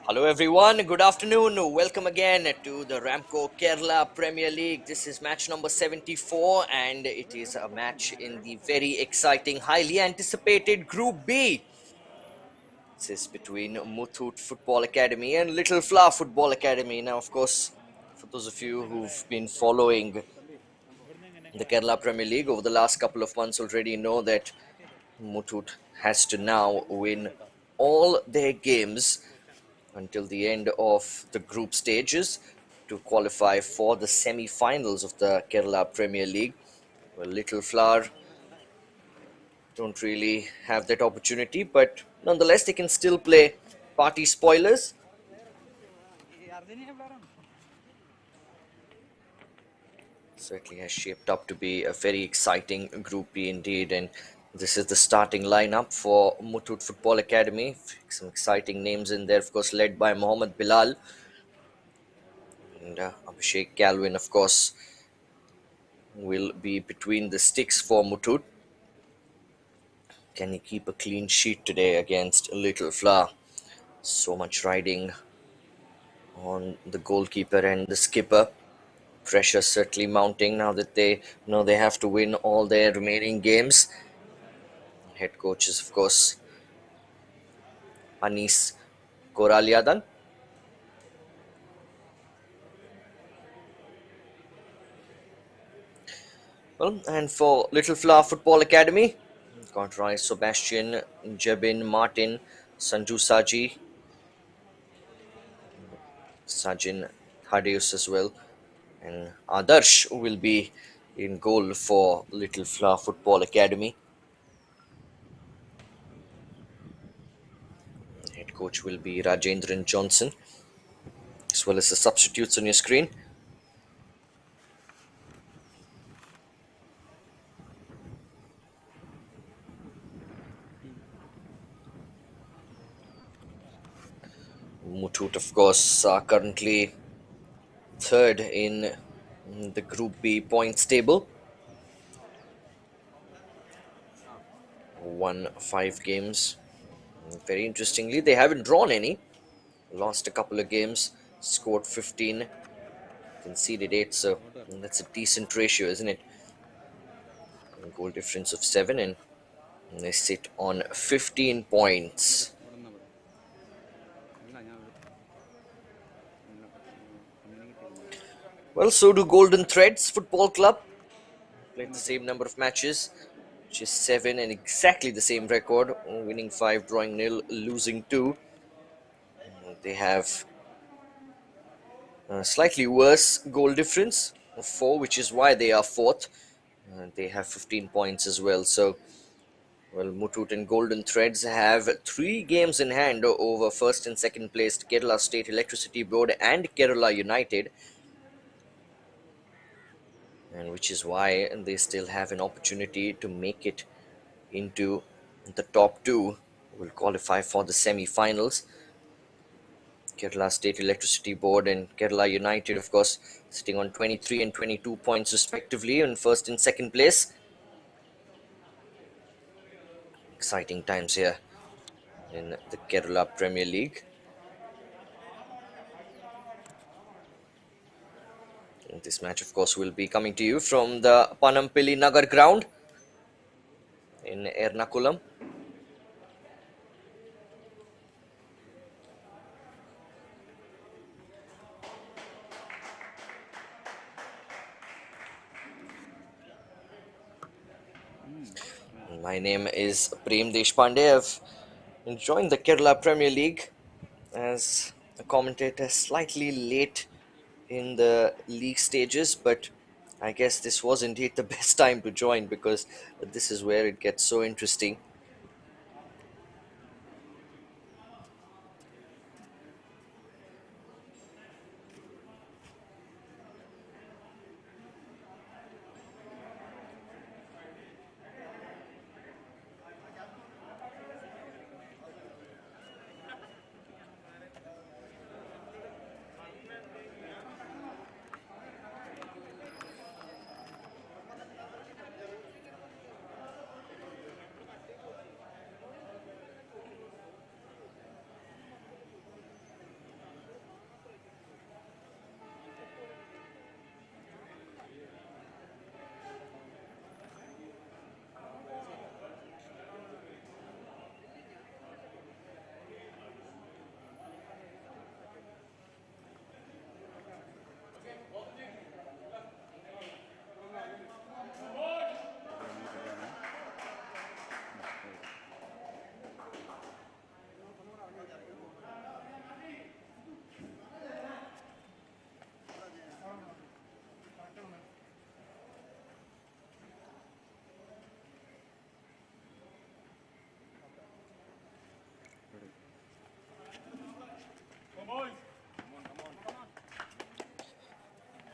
Hello everyone, good afternoon. Welcome again to the RAMCO Kerala Premier League. This is match number 74 and it is a match in the very exciting, highly anticipated Group B. This is between Muthoot Football Academy and Little Flower Football Academy. Now, of course, for those of you who've been following the Kerala Premier League over the last couple of months already know that Muthoot has to now win all their games until the end of the group stages to qualify for the semi-finals of the Kerala Premier League. Well, Little Flower don't really have that opportunity, but nonetheless they can still play party spoilers. Certainly has shaped up to be a very exciting Group B indeed, and this is the starting lineup for Muthoot Football Academy. Some exciting names in there, of course, led by Mohammad Bilal and Abhishek Galvin, of course, will be between the sticks for Muthoot. Can he keep a clean sheet today against Little Flower? So much riding on the goalkeeper and the skipper. Pressure certainly mounting now that they know they have to win all their remaining games. Head coach is, of course, Anis Koraliadan. Well, and for Little Flower Football Academy, got Rai Sebastian, Jebin Martin, Sanju Saji, Sajin Thaddeus as well, and Adarsh will be in goal for Little Flower Football Academy. Head coach will be Rajendran Johnson, as well as the substitutes on your screen. Muthoot, of course, are currently third in the Group B points table. Won 5 games. Very interestingly, they haven't drawn any. Lost a couple of games, scored 15, conceded 8, so that's a decent ratio, isn't it? Goal difference of 7, and they sit on 15 points. Well, so do Golden Threads Football Club. Played the same number of matches, which is 7, and exactly the same record, winning 5, drawing nil, losing 2. They have a slightly worse goal difference of 4, which is why they are fourth. They have 15 points as well. So, well, Muthoot and Golden Threads have 3 games in hand over first and second placed Kerala State Electricity Board and Kerala United, and which is why they still have an opportunity to make it into the top 2, will qualify for the semi-finals. Kerala State Electricity Board and Kerala United, of course, sitting on 23 and 22 points respectively in first and second place. Exciting times here in the Kerala Premier League. And this match, of course, will be coming to you from the Panampilli Nagar ground in Ernakulam. My name is Prem Deshpande. I've joined the Kerala Premier League as a commentator slightly late in the league stages, but I guess this was indeed the best time to join because this is where it gets so interesting.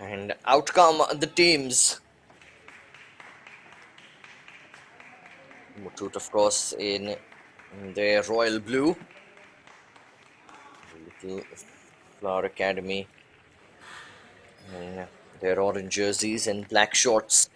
And out come the teams. Muthoot, of course, in their royal blue. Little Flower Academy in their orange jerseys and black shorts.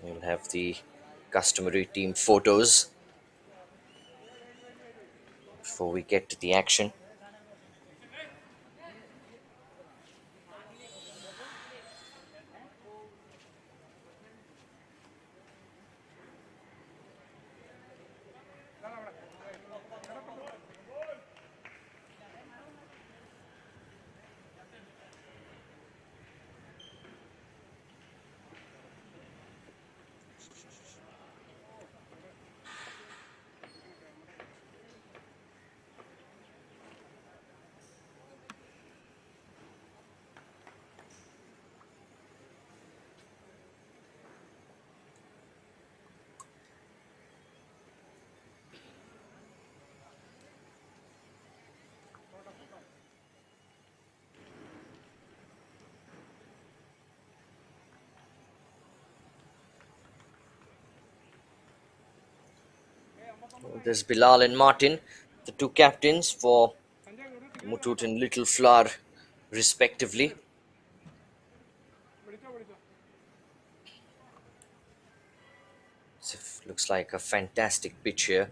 We'll have the customary team photos before we get to the action. There's Bilal and Martin, the two captains for Muthoot and Little Flower, respectively. Looks like a fantastic pitch here.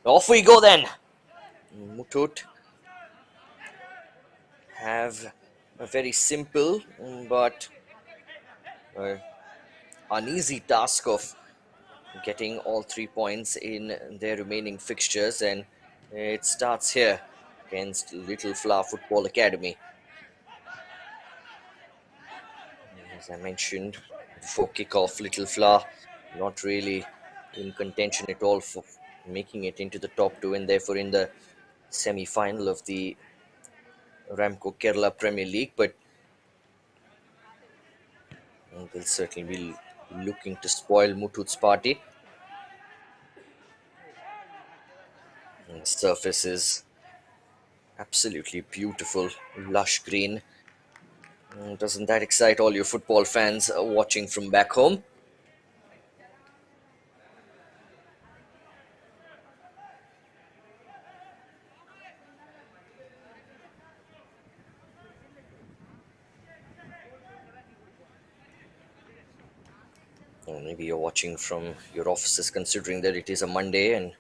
Off we go then. Muthoot have a very simple but uneasy task of getting all 3 points in their remaining fixtures, and it starts here against Little Flower Football Academy. As I mentioned before kickoff, Little Flower not really in contention at all for making it into the top two, and therefore in the semi-final of the RAMCO Kerala Premier League, but they'll certainly be looking to spoil Muthoot's party. And the surface is absolutely beautiful, lush green. Doesn't that excite all your football fans watching from back home? Or maybe you're watching from your offices, considering that it is a Monday and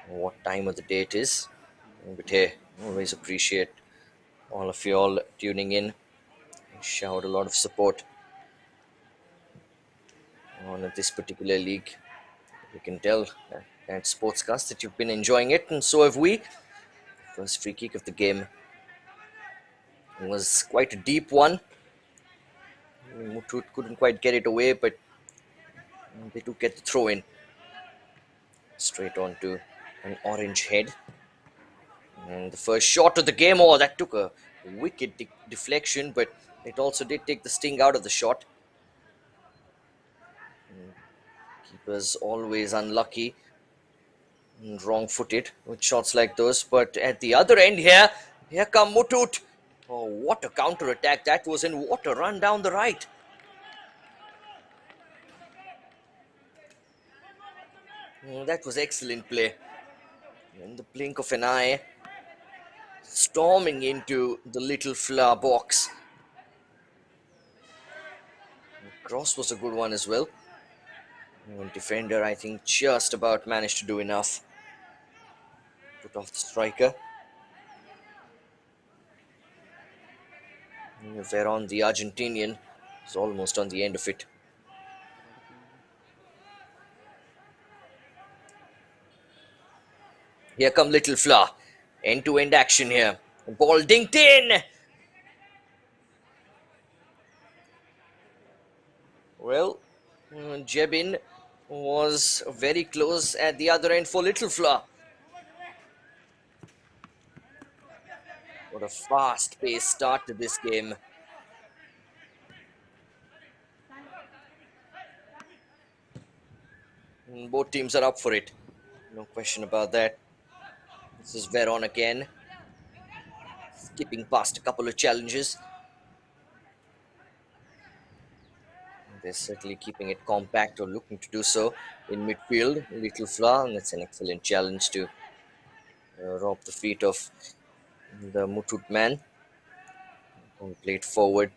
what time of the day it is. But hey, always appreciate all of you all tuning in. Showered a lot of support on this particular league. You can tell at Sportscast that you've been enjoying it, and so have we. First free kick of the game was quite a deep one. Muthoot couldn't quite get it away, but they do get the throw in straight onto an orange head. And the first shot of the game, oh, that took a wicked deflection, but it also did take the sting out of the shot. Keeper's always unlucky and wrong-footed with shots like those. But at the other end here come Muthoot. Oh, what a counter-attack that was, and what a run down the right. That was excellent play. In the blink of an eye, storming into the little flower box. Cross was a good one as well. And defender, I think, just about managed to do enough. Put off the striker. Veron, the Argentinian, is almost on the end of it. Here come Little Flower. End-to-end action here. Ball dinked in. Well, Jebin was very close at the other end for Little Flower. What a fast-paced start to this game. Both teams are up for it. No question about that. This is Veron again. Skipping past a couple of challenges. They're certainly keeping it compact or looking to do so in midfield. Little Flower, and that's an excellent challenge to rob the feet of the Muthoot man. Played forward.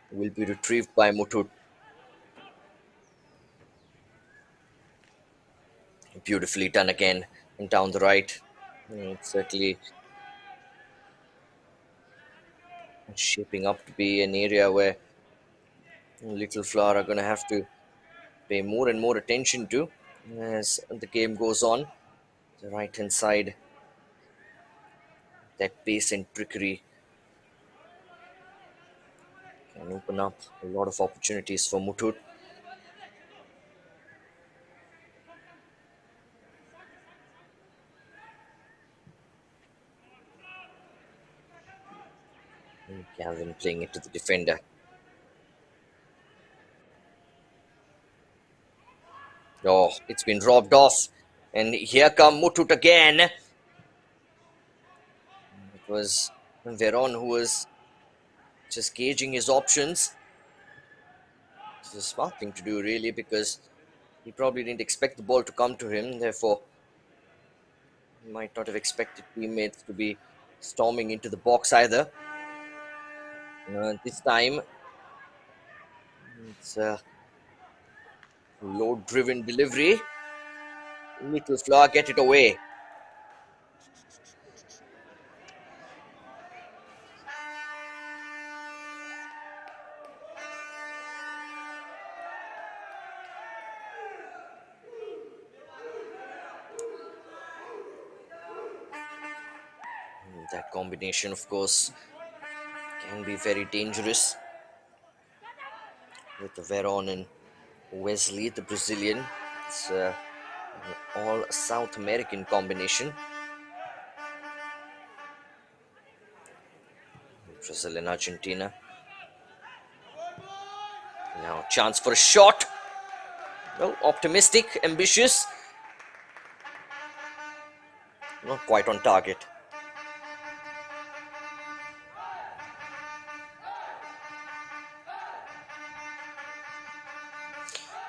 Will be retrieved by Muthoot. Beautifully done again. And down the right. It's certainly shaping up to be an area where Little Flower are going to have to pay more and more attention to as the game goes on. The right hand side, that pace and trickery can open up a lot of opportunities for Muthoot. And Calvin playing it to the defender. Oh, it's been robbed off. And here come Muthoot again. It was Veron who was just gauging his options. It's a smart thing to do, really, because he probably didn't expect the ball to come to him. Therefore, he might not have expected teammates to be storming into the box either. This time, it's a load-driven delivery. Little Flower get it away. That combination, of course, can be very dangerous with the Veron and Wesley, the Brazilian. It's an all South American combination. Brazil and Argentina. Now, chance for a shot. Well, optimistic, ambitious. Not quite on target.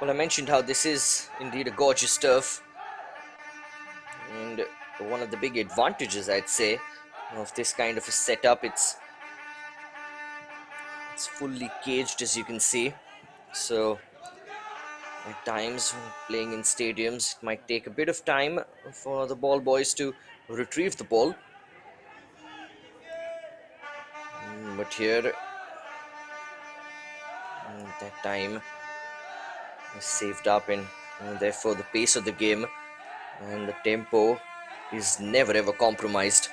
Well, I mentioned how this is indeed a gorgeous turf. And one of the big advantages, I'd say, of this kind of a setup, it's fully caged, as you can see. So at times, when playing in stadiums, it might take a bit of time for the ball boys to retrieve the ball. But here, that time is saved up, and therefore the pace of the game and the tempo is never ever compromised,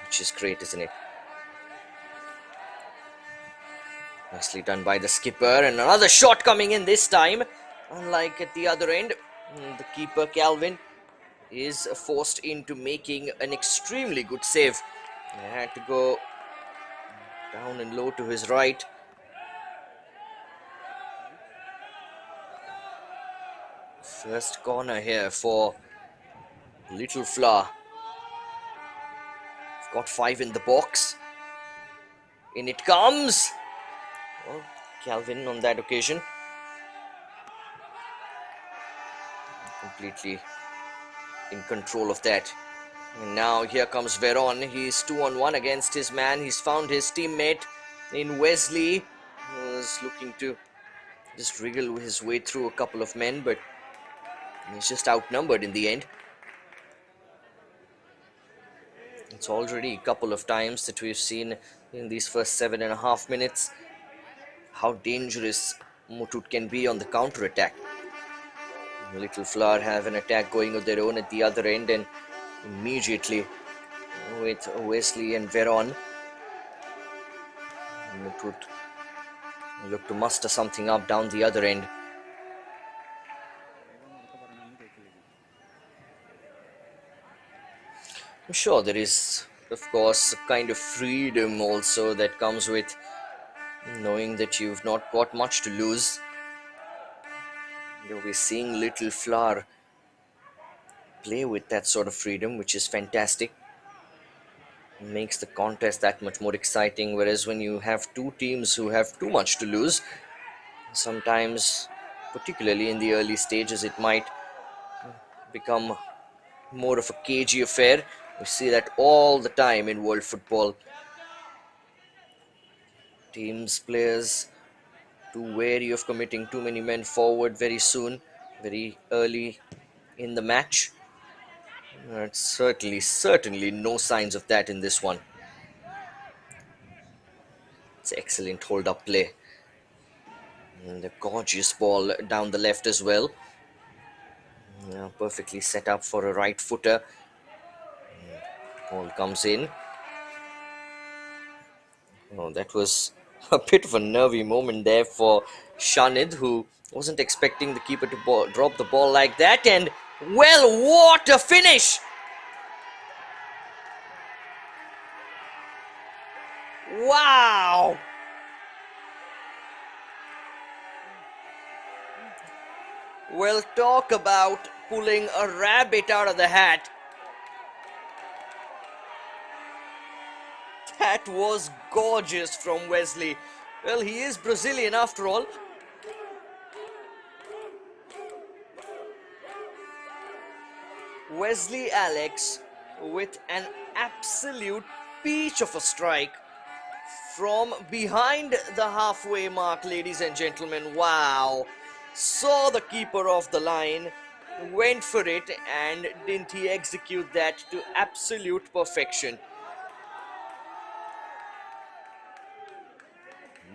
which is great, isn't it? Nicely done by the skipper, and another shot coming in this time. Unlike at the other end, the keeper Calvin is forced into making an extremely good save. He had to go down and low to his right. First corner here for Little Flower. Got 5 in the box. In it comes. Well, Calvin on that occasion completely in control of that. And now here comes Veron. He's 2-on-1 against his man. He's found his teammate in Wesley, who's looking to just wriggle his way through a couple of men, but he's just outnumbered in the end. It's already a couple of times that we've seen in these first 7.5 minutes how dangerous Muthoot can be on the counter attack. Little Flower have an attack going of their own at the other end, and immediately with Wesley and Veron, Muthoot look to muster something up down the other end. I'm sure there is, of course, a kind of freedom also that comes with knowing that you've not got much to lose. We're seeing Little Flower play with that sort of freedom, which is fantastic. It makes the contest that much more exciting, whereas when you have two teams who have too much to lose, sometimes, particularly in the early stages, it might become more of a cagey affair. We see that all the time in world football. Teams, players, too wary of committing too many men forward very soon, very early in the match. Certainly no signs of that in this one. It's excellent hold-up play. And a gorgeous ball down the left as well. Perfectly set up for a right footer. Ball comes in. Oh, that was a bit of a nervy moment there for Shanid, who wasn't expecting the keeper to drop the ball like that. And, well, what a finish! Wow! Well, talk about pulling a rabbit out of the hat. That was gorgeous from Wesley. Well, he is Brazilian after all. Wesley Alex with an absolute peach of a strike from behind the halfway mark, ladies and gentlemen. Wow. Saw the keeper off the line, went for it, and didn't he execute that to absolute perfection.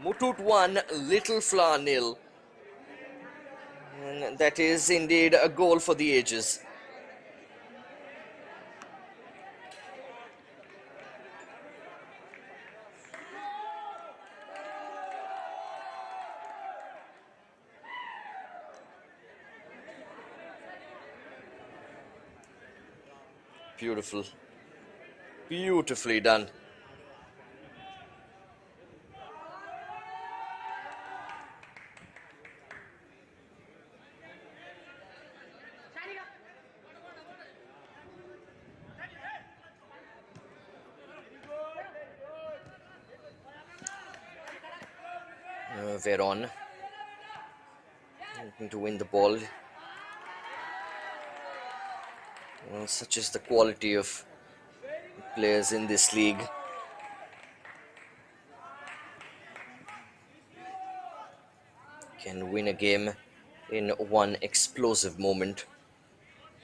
Muthoot 1, Little Flower 0. And that is indeed a goal for the ages. Beautiful. Beautifully done. Veron looking to win the ball. Well, such is the quality of players in this league. Can win a game in one explosive moment.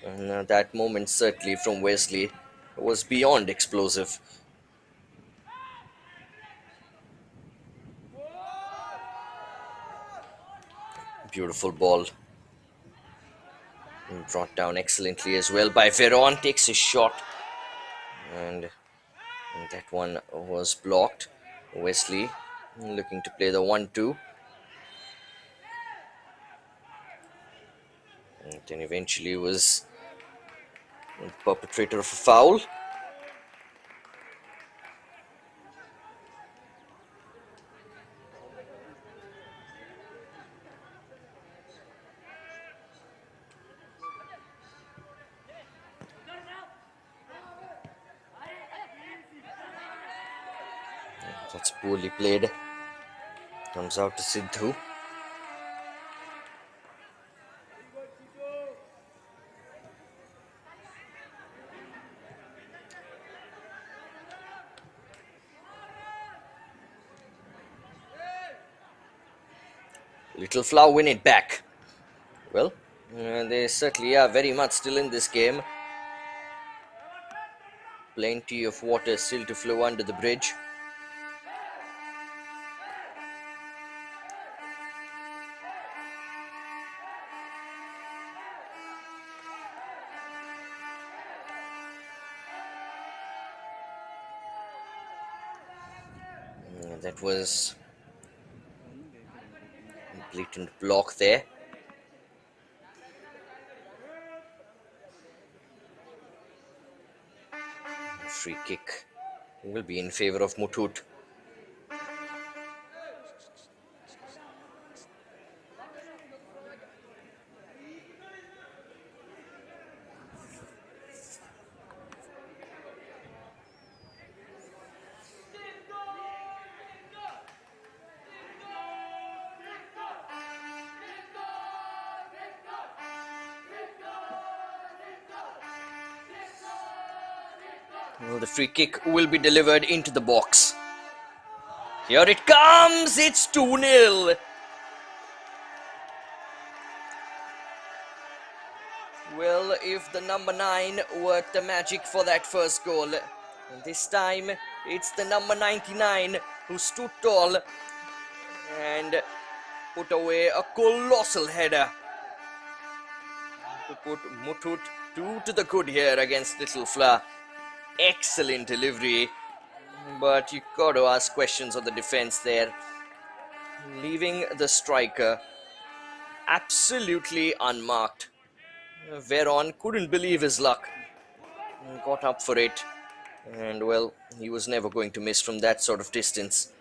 And that moment, certainly from Wesley, was beyond explosive. Beautiful ball. And brought down excellently as well by Veron. Takes a shot. And that one was blocked. Wesley looking to play the 1-2. And then eventually was the perpetrator of a foul. That's poorly played. Comes out to Sidhu. Little Flower win it back. Well, they certainly are very much still in this game. Plenty of water still to flow under the bridge. That was a blatant block there. Free kick will be in favor of Muthoot. Well, the free kick will be delivered into the box. Here it comes! It's 2-0. Well, if the number 9 worked the magic for that first goal, this time it's the number 99 who stood tall and put away a colossal header to put Muthoot 2 to the good here against Little Flower. Excellent delivery, but you got to ask questions of the defense there, leaving the striker absolutely unmarked. Veron couldn't believe his luck, got up for it, and well, he was never going to miss from that sort of distance.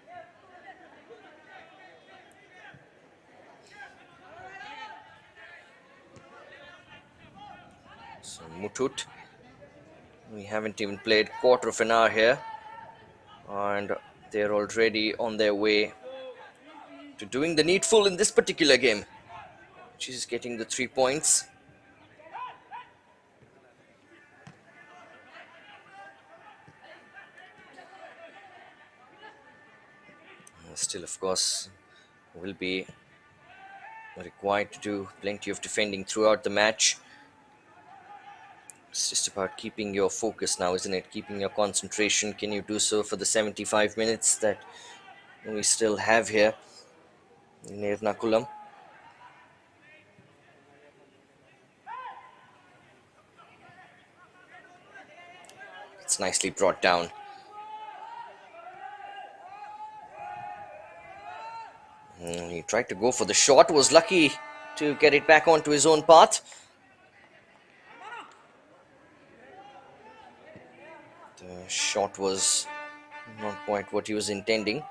So Muthoot, we haven't even played quarter of an hour here, and they're already on their way to doing the needful in this particular game, which is getting the 3 points. Still, of course, will be required to do plenty of defending throughout the match. It's just about keeping your focus now, isn't it? Keeping your concentration. Can you do so for the 75 minutes that we still have here in Ernakulam? It's nicely brought down. He tried to go for the shot, was lucky to get it back onto his own path. The shot was not quite what he was intending.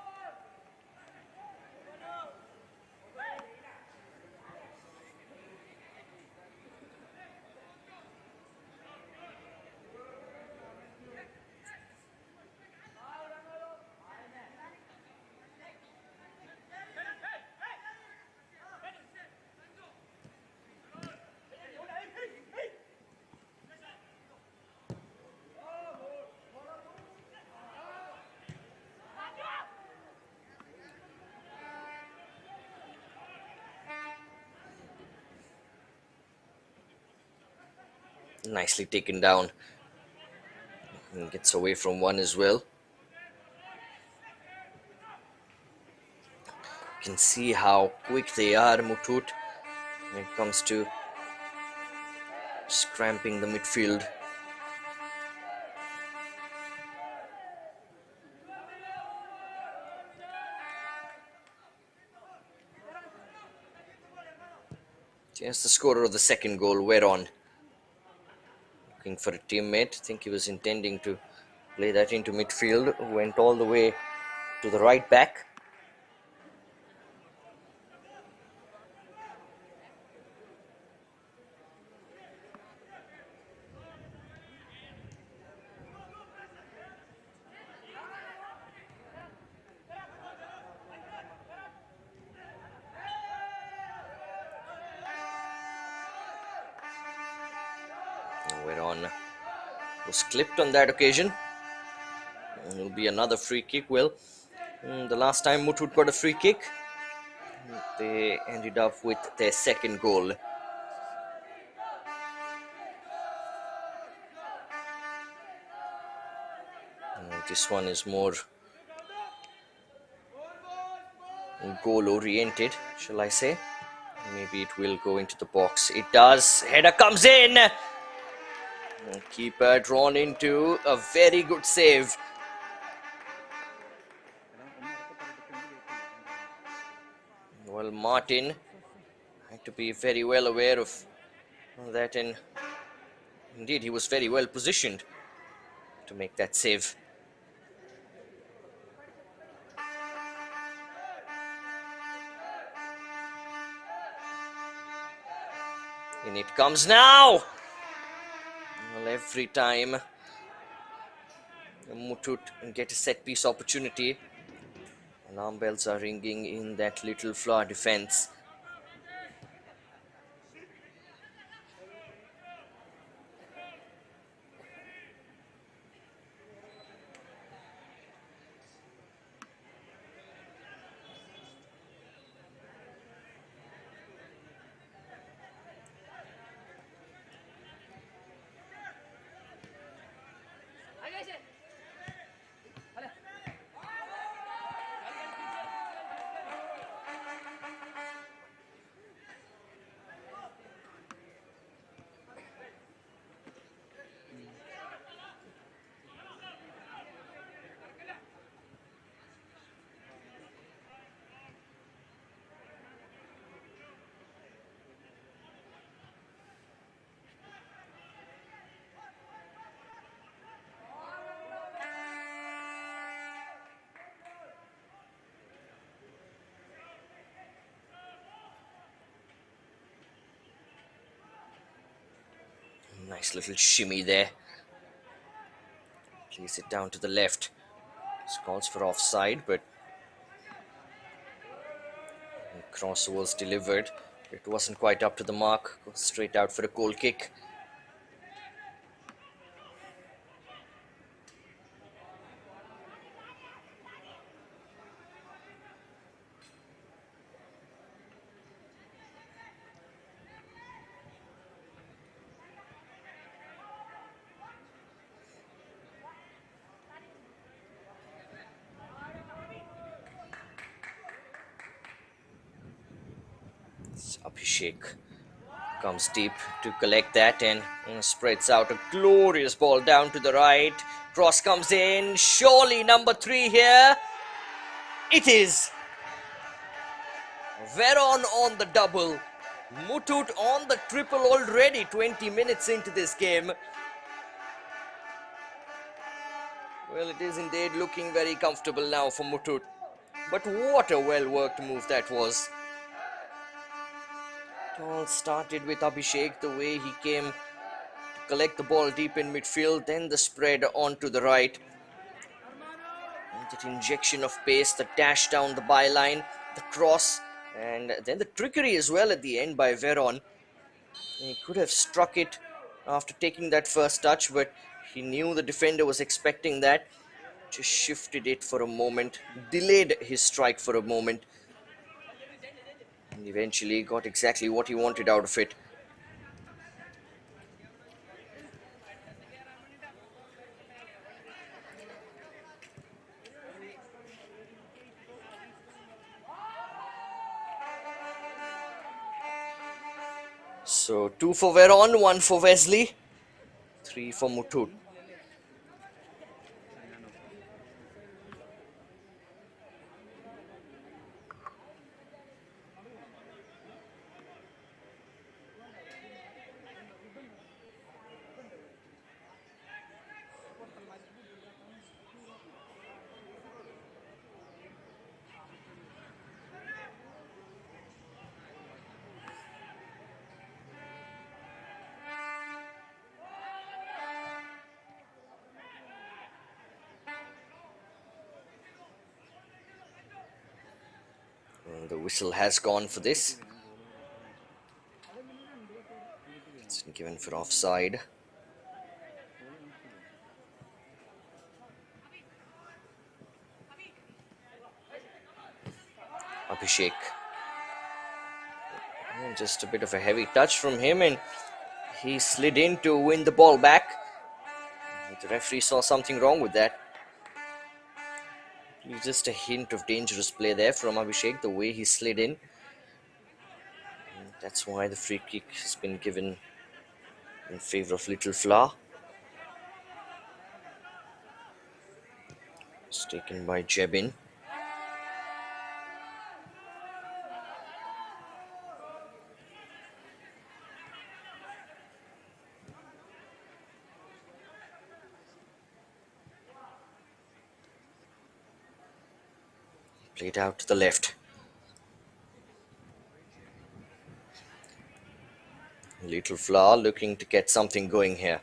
Nicely taken down. And gets away from one as well. You can see how quick they are, Muthoot, when it comes to scramping the midfield. Here's the scorer of the second goal, Veron. Looking for a teammate. I think he was intending to play that into midfield. Went all the way to the right back. Veron was clipped on that occasion. And it'll be another free kick. Well, the last time Muthoot got a free kick, they ended up with their second goal. This one is more goal oriented, shall I say. Maybe it will go into the box. It does. Header comes in. Keeper drawn into a very good save. Well, Martin had to be very well aware of that, and indeed he was very well positioned to make that save. In it comes now. Well, every time Muthoot get a set piece opportunity, alarm bells are ringing in that little floor defense. Nice little shimmy there. Place it down to the left. This calls for offside, but the cross was delivered. It wasn't quite up to the mark. Goes straight out for a goal kick. Abhishek comes deep to collect that and spreads out a glorious ball down to the right. Cross comes in. Surely number 3 here. It is. Veron on the double. Muthoot on the triple already 20 minutes into this game. Well, it is indeed looking very comfortable now for Muthoot. But what a well-worked move that was. It all started with Abhishek, the way he came to collect the ball deep in midfield, then the spread onto the right. And that injection of pace, the dash down the byline, the cross, and then the trickery as well at the end by Veron. He could have struck it after taking that first touch, but he knew the defender was expecting that. Just shifted it for a moment, delayed his strike for a moment, and eventually got exactly what he wanted out of it. So 2 for Veron, 1 for Wesley, 3 for Muthoot. The whistle has gone for this. It's given for offside. Abhishek And just a bit of a heavy touch from him, and he slid in to win the ball back. The referee saw something wrong with that. Just a hint of dangerous play there from Abhishek, the way he slid in. And that's why the free kick has been given in favor of Little Flower. It's taken by Jebin. Played out to the left. Little Flower looking to get something going here.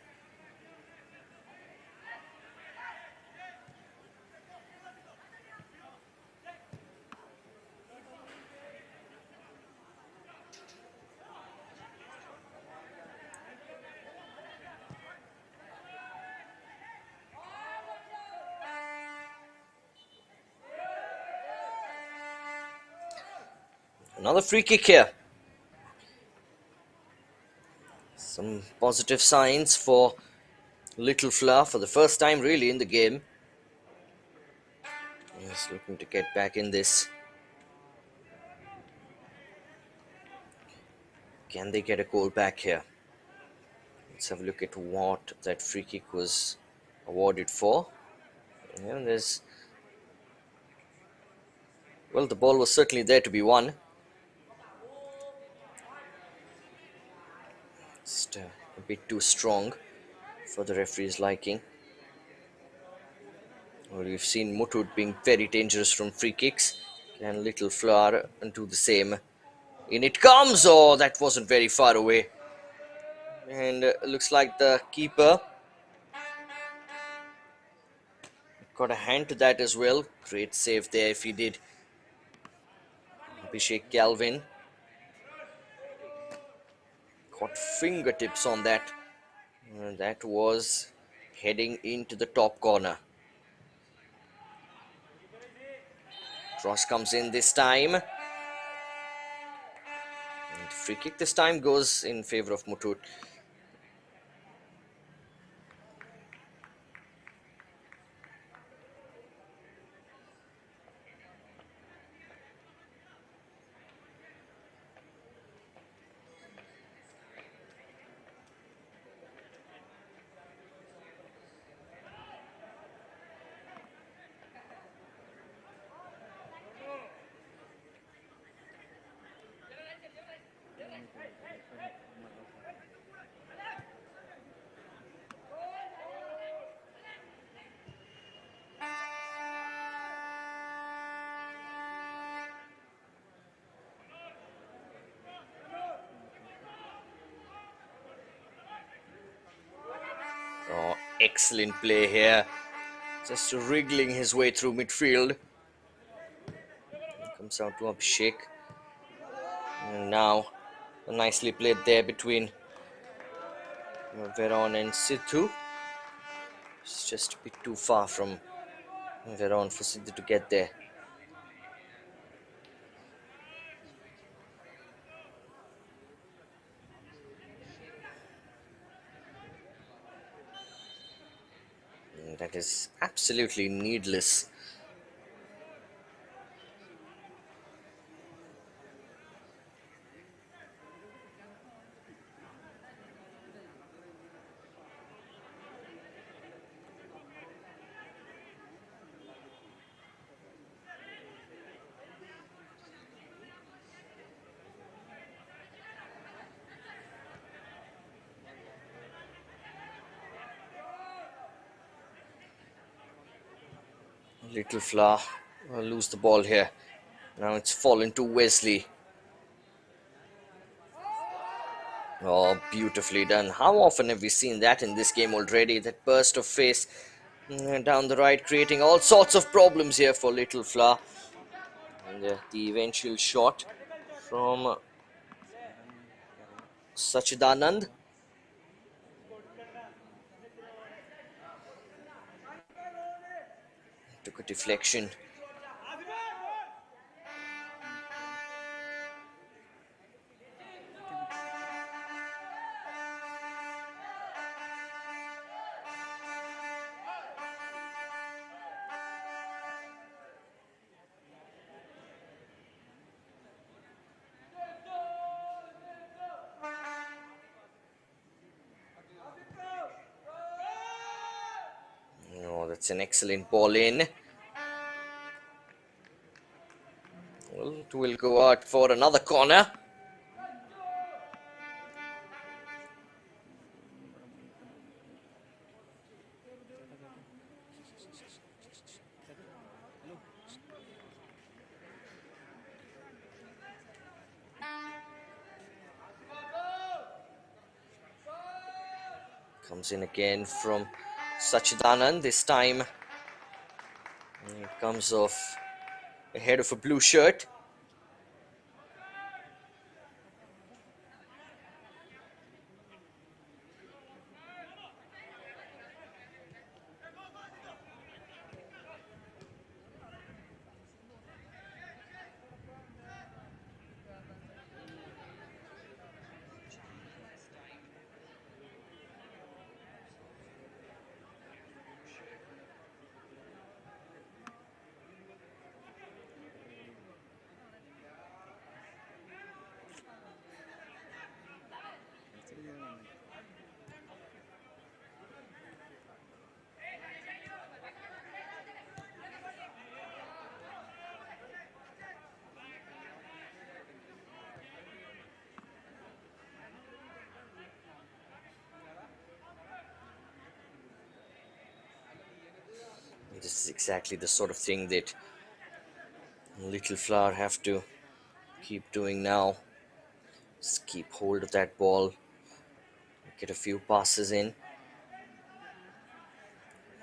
Another free kick here. Some positive signs for Little Flower for the first time really in the game. He's looking to get back in this. Can they get a goal back here? Let's have a look at what that free kick was awarded for. And there's... Well, the ball was certainly there to be won. Just a bit too strong for the referee's liking. Well, we've seen Muthoot being very dangerous from free kicks. Can Little Flower do the same? In it comes! Oh, that wasn't very far away. And looks like the keeper got a hand to that as well. Great save there if he did. Abhishek Galvin got fingertips on that. And that was heading into the top corner. Cross comes in this time. And free kick this time goes in favor of Muthoot. Oh, excellent play here. Just wriggling his way through midfield. Comes out to Abhishek. And now, nicely played there between Veron and Sidhu. It's just a bit too far from Veron for Sidhu to get there. And that is absolutely needless. Little Flower will lose the ball here. Now it's fallen to Wesley. Oh, beautifully done. How often have we seen that in this game already? That burst of face down the right, creating all sorts of problems here for Little Flower. And the eventual shot from Sachidanand. Took a deflection. Oh, that's an excellent ball in. Well, it will go out for another corner. Comes in again from Sachidanand. This time it comes off ahead of a blue shirt. This is exactly the sort of thing that Little Flower have to keep doing now. Just keep hold of that ball, get a few passes in.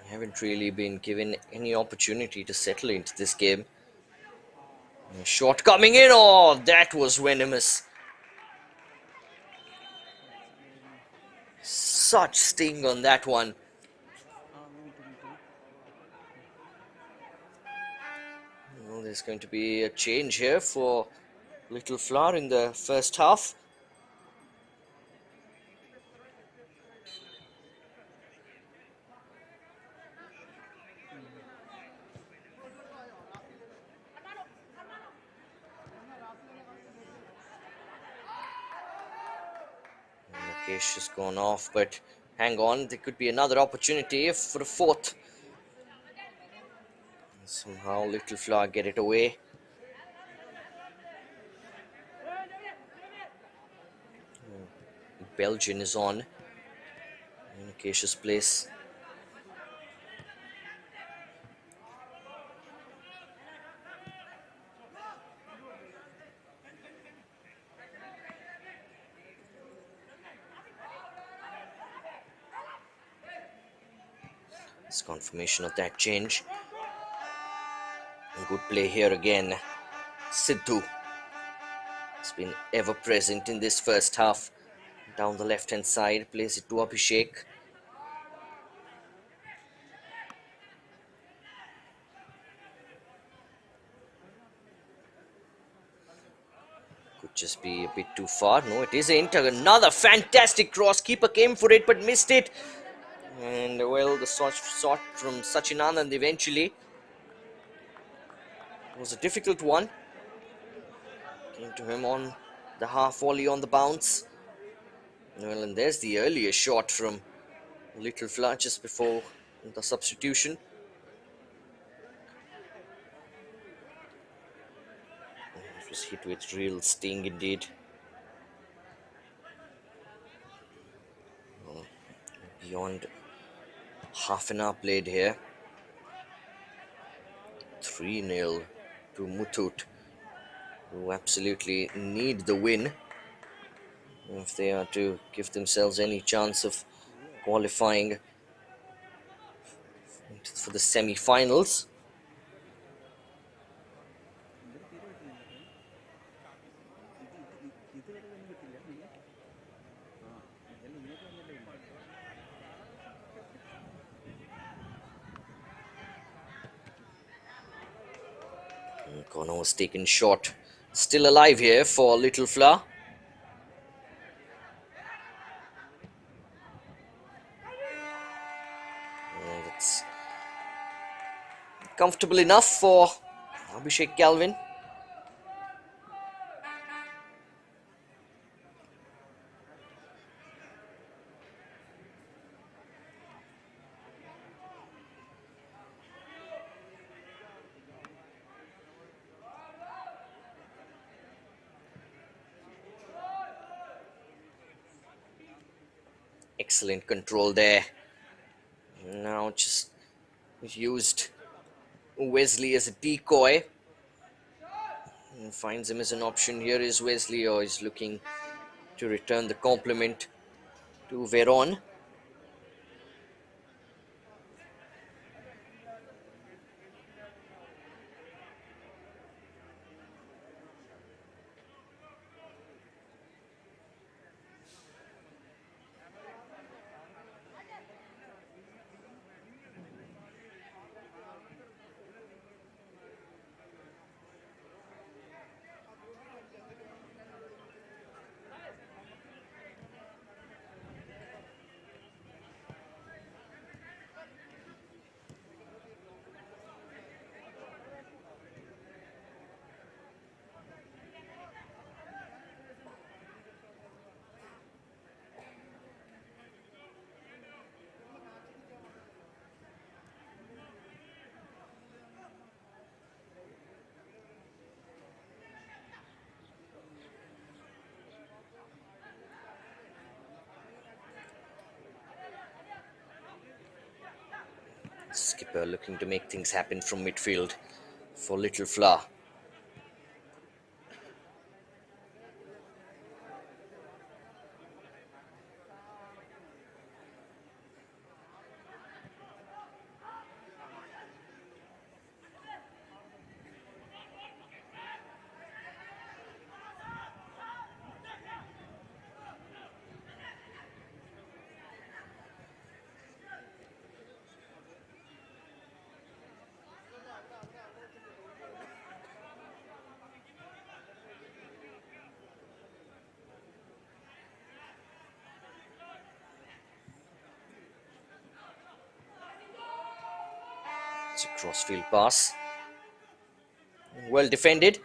They haven't really been given any opportunity to settle into this game. A shot coming in, oh, that was venomous. Such sting on that one. Well, there's going to be a change here for Little Flower in the first half. Rakesh has gone off, but hang on, there could be another opportunity for the fourth. Somehow Little Flower get it away. Belgian is on in Rakesh's place. It's confirmation of that change. And good play here again. Sidhu has been ever present in this first half. Down the left hand side, plays it to Abhishek. Could just be a bit too far. No, it isn't. Another fantastic cross. Keeper came for it but missed it. And well, the shot from Sachin Anand eventually was a difficult one. Came to him on the half volley on the bounce. Well, and there's the earlier shot from Little Flower just before the substitution. It was hit with real sting indeed. Well, beyond half an hour played here. 3-0 to Muthoot, who absolutely need the win if they are to give themselves any chance of qualifying for the semi-finals. Corner was taken short. Still alive here for Little Flower. That's comfortable enough for Abhishek Galvin. Excellent control there. Now just used Wesley as a decoy. And finds him as an option. Here is Wesley, or is looking to return the compliment to Veron. Skipper looking to make things happen from midfield for Little Flower. It's a crossfield pass. Well defended.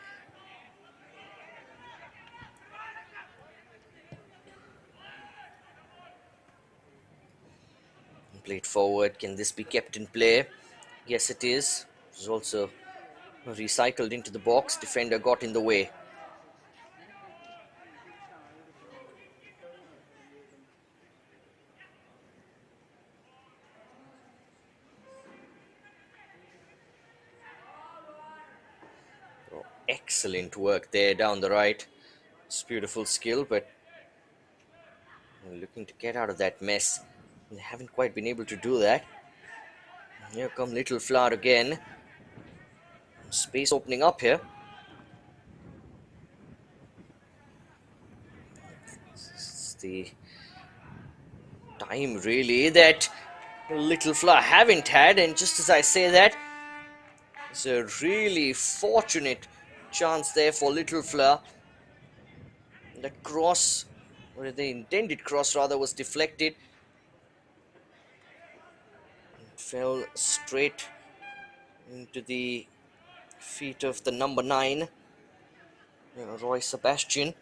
Played forward. Can this be kept in play? Yes, it is. It was also recycled into the box. Defender got in the way. Oh, excellent work there down the right. It's beautiful skill, but looking to get out of that mess. They haven't quite been able to do that. Here come Little Flower again. Space opening up here. It's the time really that Little Flower haven't had, and just as I say that, it's a really fortunate chance there for Little Flower. The cross, or the intended cross rather, was deflected. It fell straight into the feet of the number 9, Roy Sebastian.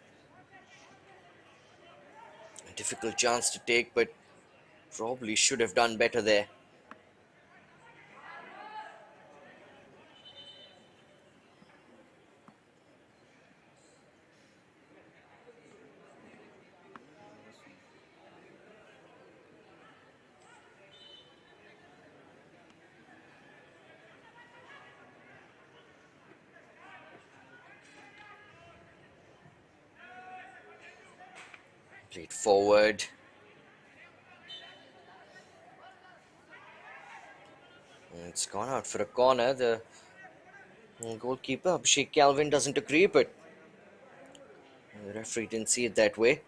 A difficult chance to take, but probably should have done better there. Played forward. And it's gone out for a corner. The goalkeeper, Abhishek Calvin, doesn't agree, but the referee didn't see it that way.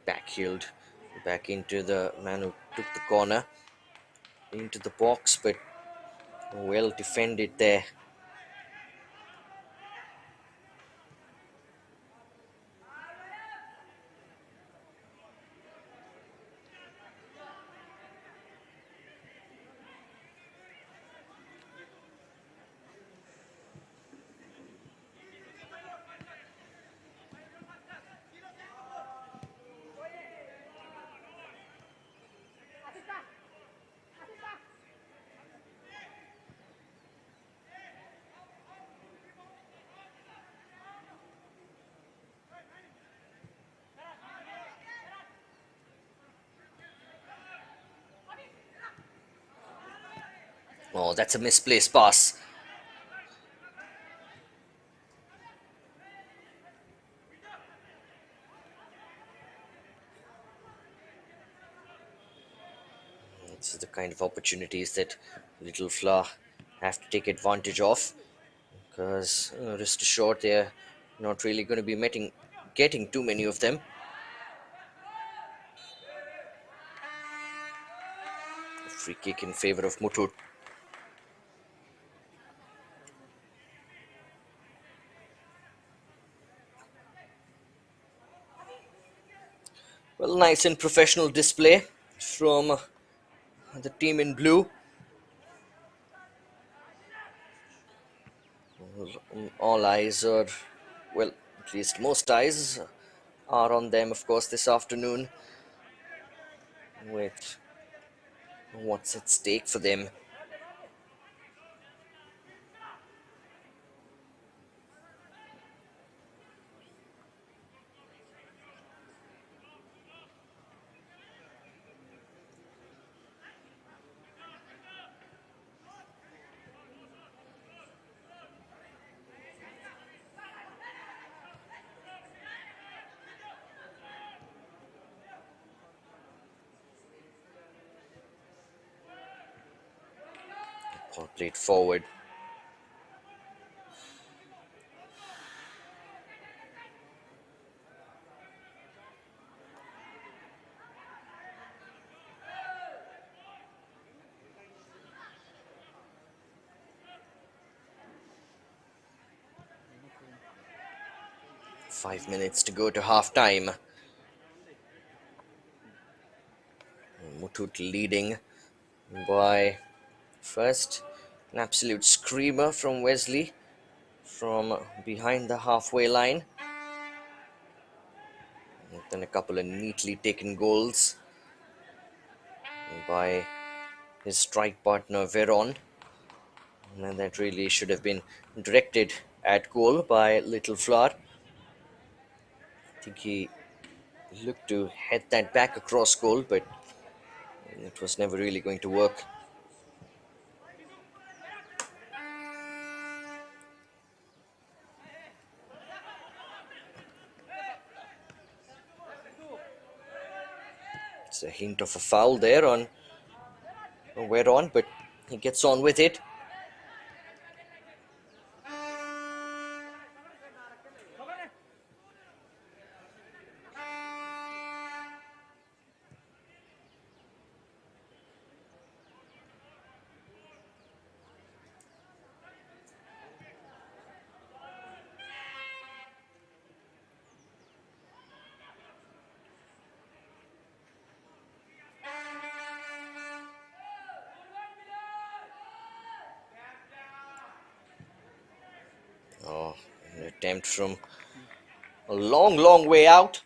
Backheeled back into the man who took the corner, into the box, but well defended there. Oh, that's a misplaced pass. This is the kind of opportunities that Little Flower have to take advantage of, because rest assured they're not really going to be getting too many of them. Free kick in favor of Muthoot. Well, nice and professional display from the team in blue. All eyes are, well, at least most eyes are on them, of course, this afternoon with what's at stake for them. Ball played forward. 5 minutes to go to half time. Muthoot leading by first an absolute screamer from Wesley from behind the halfway line. And then a couple of neatly taken goals by his strike partner Veron. And that really should have been directed at goal by Little Flower. I think he looked to head that back across goal, but it was never really going to work. It's a hint of a foul there on Veron, but he gets on with it. Oh, an attempt from a long, long way out.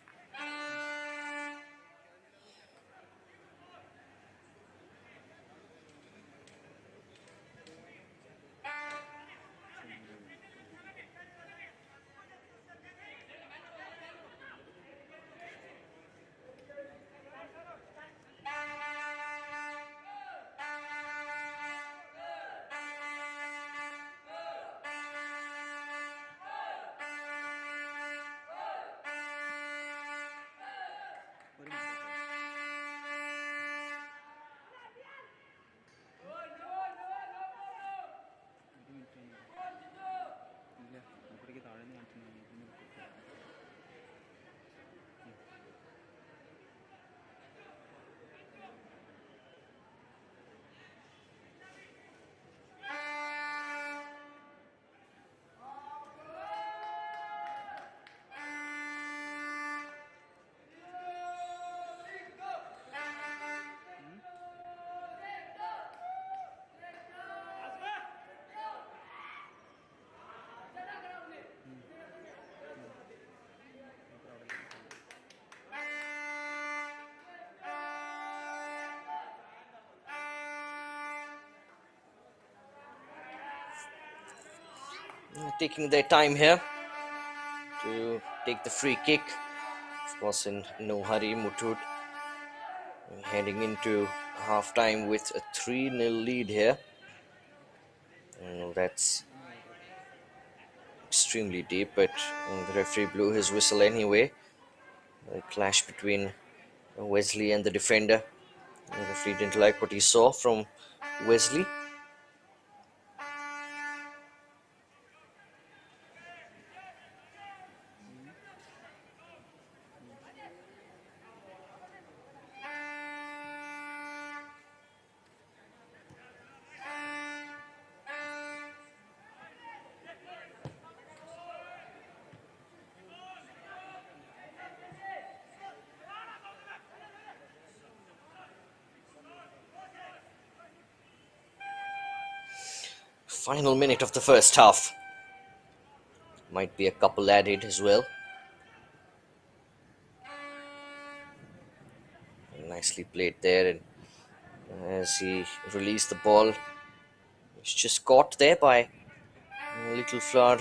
Taking their time here to take the free kick. Of course, in no hurry, Muthoot heading into half time with a 3-0 lead here. That's extremely deep, but the referee blew his whistle anyway. A clash between Wesley and the defender. The referee didn't like what he saw from Wesley. Final minute of the first half. Might be a couple added as well. Nicely played there, and as he released the ball, it's just caught there by a little flower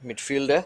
midfielder.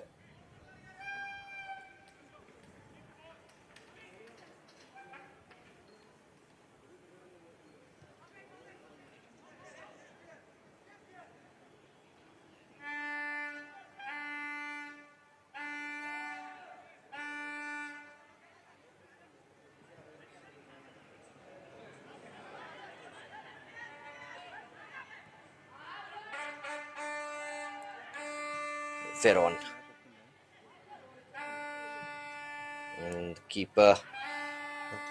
Veron. And the keeper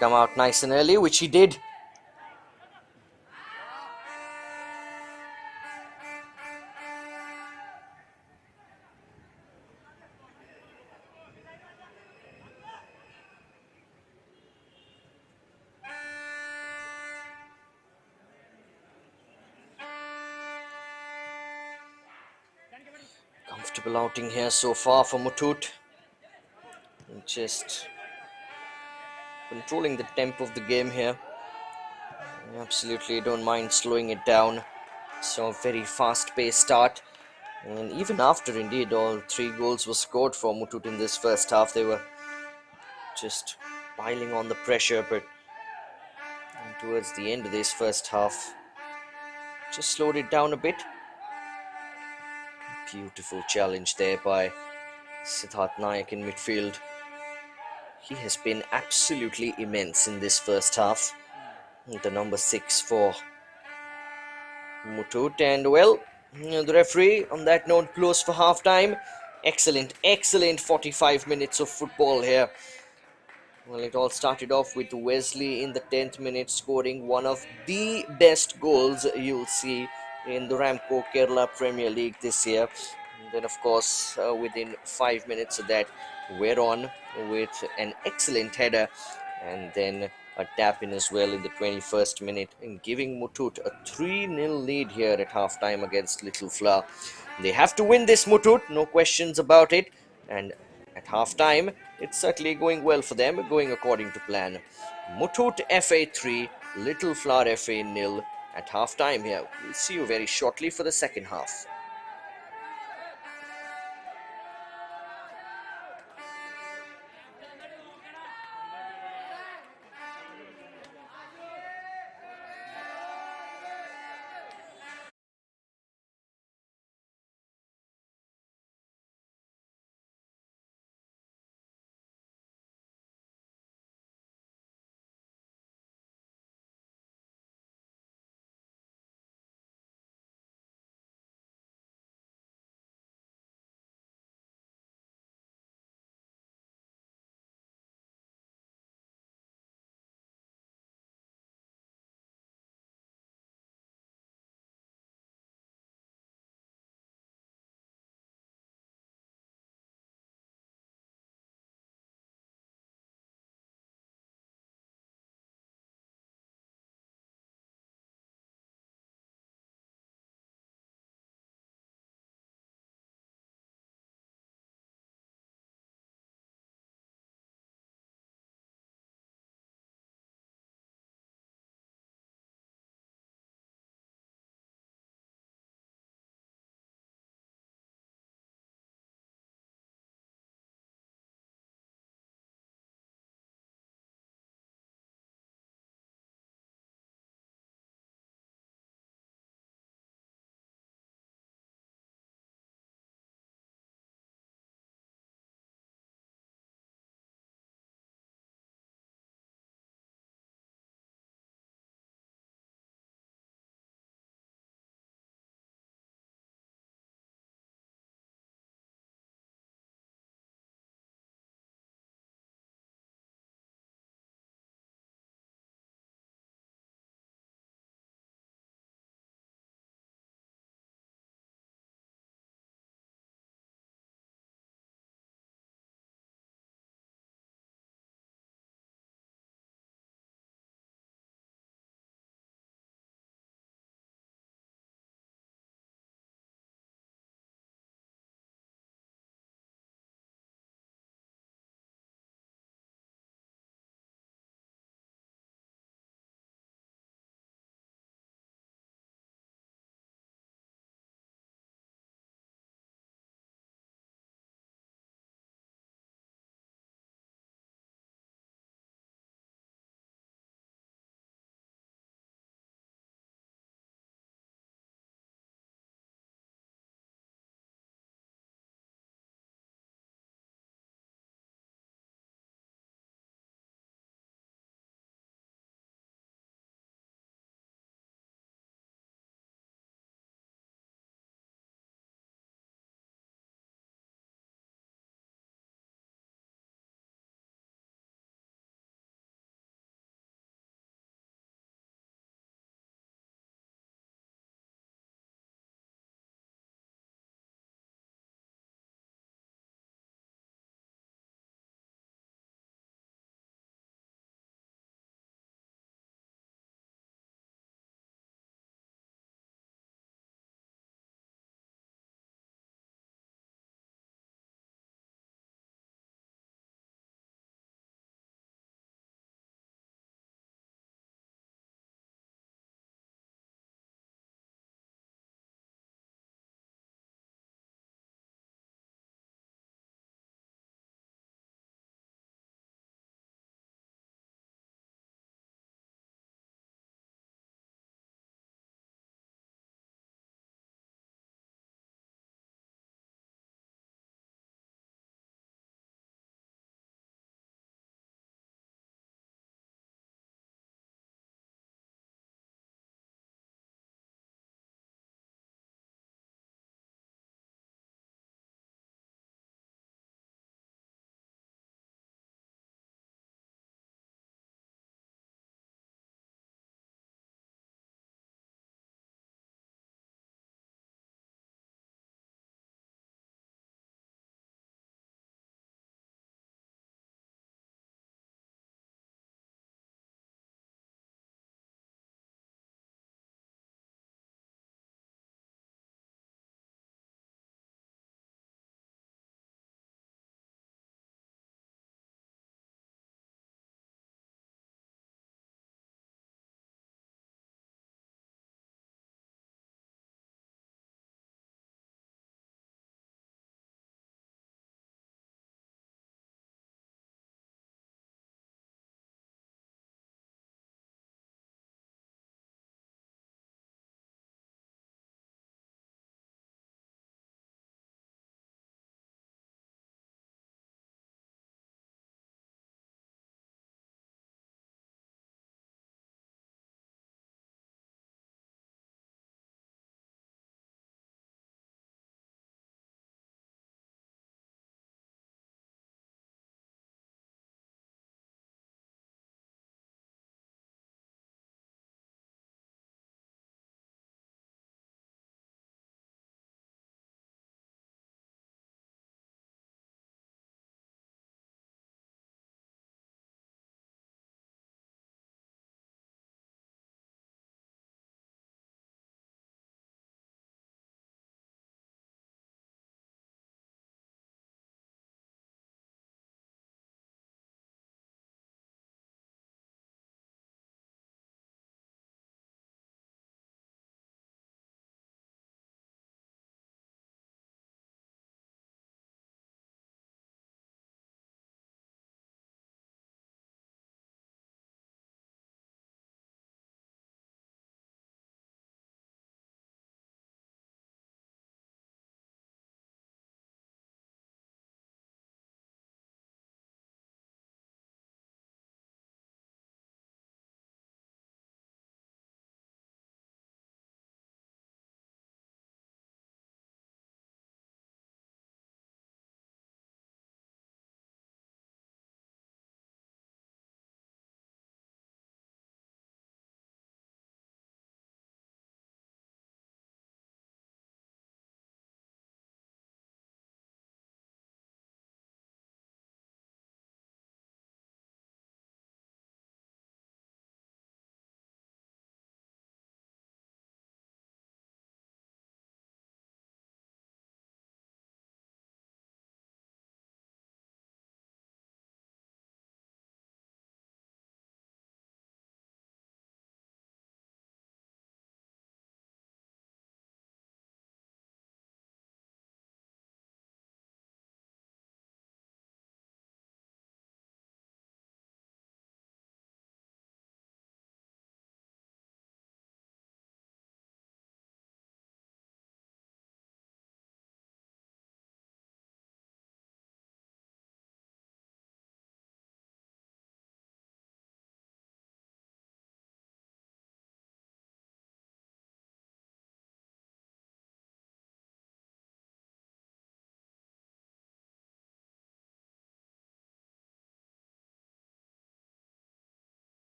come out nice and early, which he did. Comfortable outing here so far for Muthoot. Just controlling the tempo of the game here. Absolutely don't mind slowing it down. So a very fast-paced start. And even after, indeed, all three goals were scored for Muthoot in this first half, they were just piling on the pressure. But towards the end of this first half, just slowed it down a bit. Beautiful challenge there by Siddharth Nayak in midfield. He has been absolutely immense in this first half. The number 6 for Muthoot. And well, the referee on that note closed for half time. Excellent 45 minutes of football here. Well, it all started off with Wesley in the 10th minute scoring one of the best goals you'll see in the RAMCO Kerala Premier League this year. And then, of course, within 5 minutes of that, we're on with an excellent header and then a tap in as well in the 21st minute, and giving Muthoot a 3-0 lead here at halftime against Little Flower. They have to win this, Muthoot, no questions about it. And at halftime, it's certainly going well for them, going according to plan. Muthoot FA 3, Little Flower FA 0 at halftime here. We'll see you very shortly for the second half.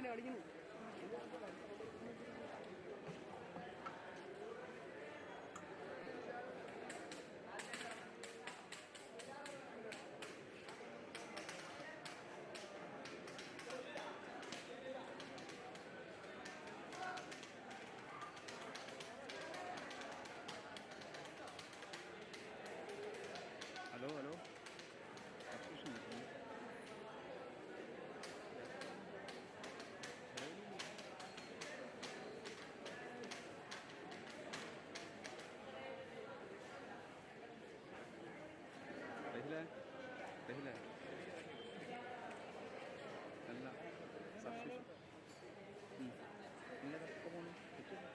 Hello hello रहिला रहिला अल्लाह substitution इनला तक मत है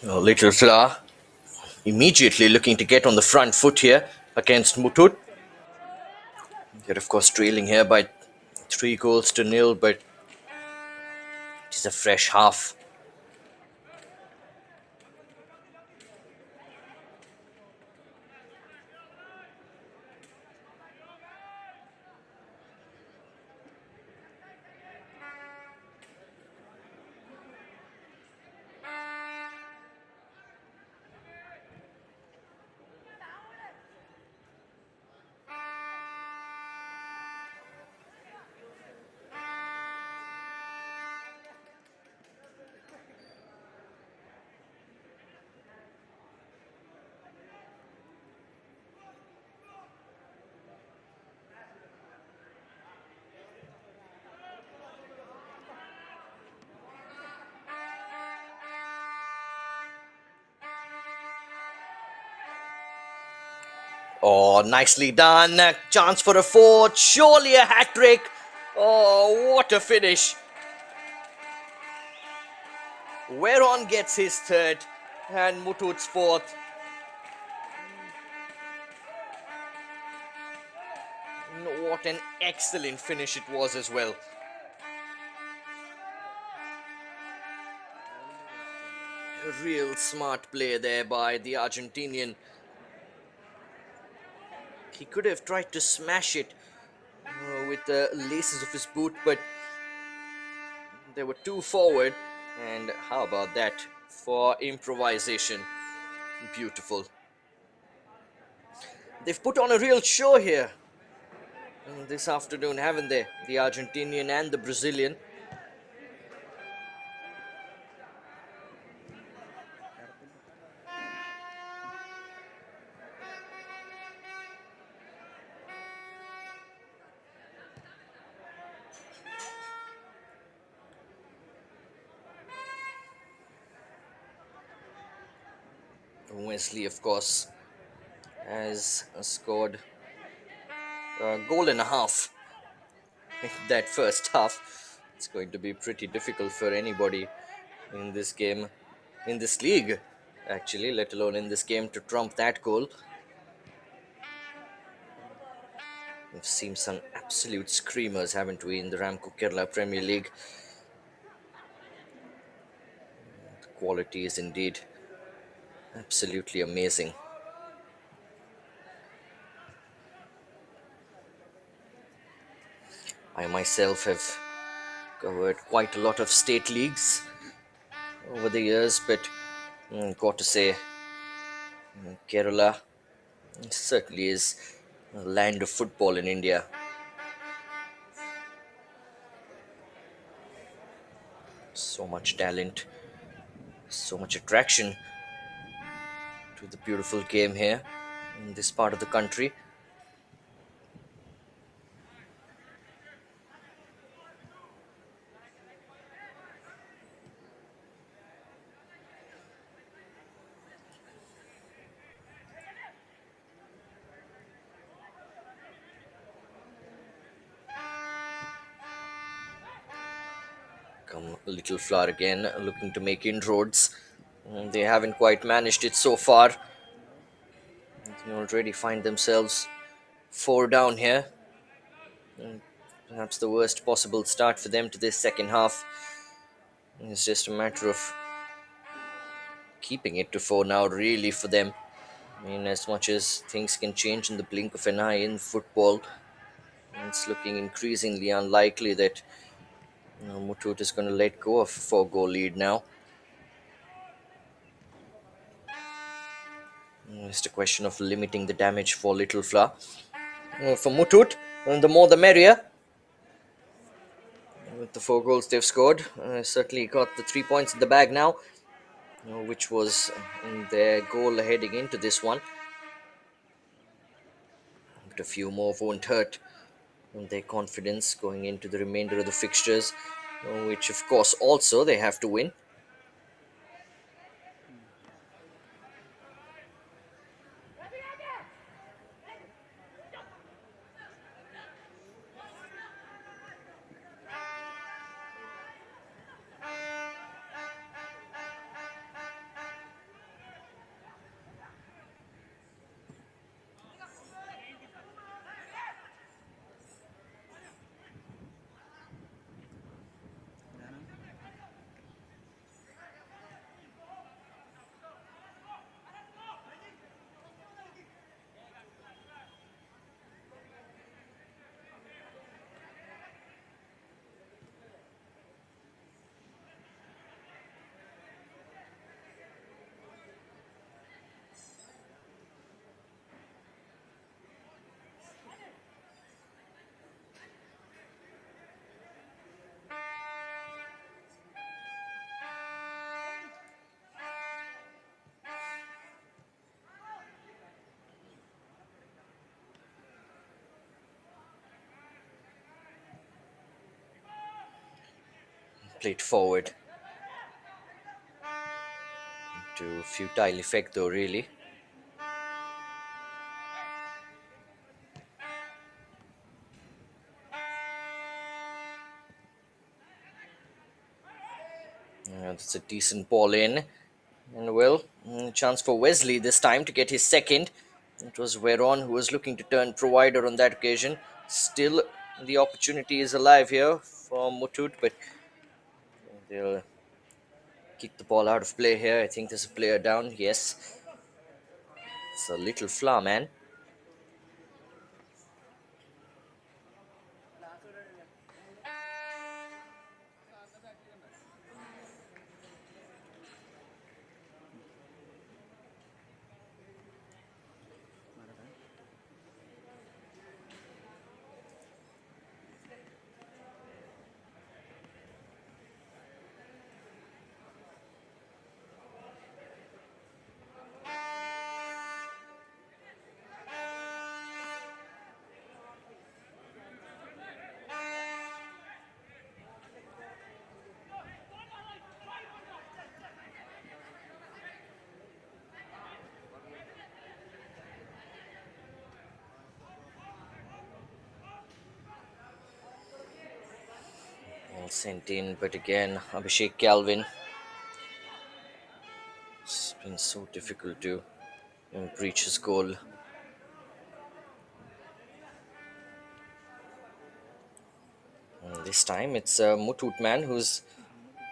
Little Fla immediately looking to get on the front foot here against Muthoot. They're of course trailing here by 3 goals to 0, but it is a fresh half. Oh, nicely done. Chance for a fourth. Surely a hat trick. Oh, what a finish. Whereon gets his third and Muthoot's fourth. What an excellent finish it was as well. A real smart play there by the Argentinian. He could have tried to smash it with the laces of his boot, but they were too forward. And how about that for improvisation? Beautiful. They've put on a real show here this afternoon, haven't they? The Argentinian and the Brazilian. Wesley, of course, has scored a goal and a half in that first half. It's going to be pretty difficult for anybody in this game, in this league, actually, let alone in this game, to trump that goal. We've seen some absolute screamers, haven't we, in the Ramco Kerala Premier League? The quality is indeed absolutely amazing. I myself have covered quite a lot of state leagues over the years, but got to say, Kerala certainly is a land of football in India. So much talent, so much attraction to the beautiful game here in this part of the country. Come Little Flower again, looking to make inroads. They haven't quite managed it so far. They already find themselves four down here. Mm, Perhaps the worst possible start for them to this second half. It's just a matter of keeping it to four now, really, for them. I mean, as much as things can change in the blink of an eye in football, it's looking increasingly unlikely that Muthoot is going to let go of a four-goal lead now. It's a question of limiting the damage for Little Flower. For Muthoot, the more the merrier. With the four goals they've scored, certainly got the 3 points in the bag now, which was their goal heading into this one. But a few more won't hurt their confidence going into the remainder of the fixtures, which of course also they have to win. ഞാനാ Played forward to futile effect though, really. That's a decent ball in. And well, chance for Wesley this time to get his second. It was Veron who was looking to turn provider on that occasion. Still, the opportunity is alive here for Muthoot, but they'll kick the ball out of play here. I think there's a player down. Yes, it's a Little Flower, man. മാറട്ടെ. Well sent in, but again, Abhishek Calvin. It's been so difficult to breach his goal. This time it's a Muthoot man who's ধান্দা তো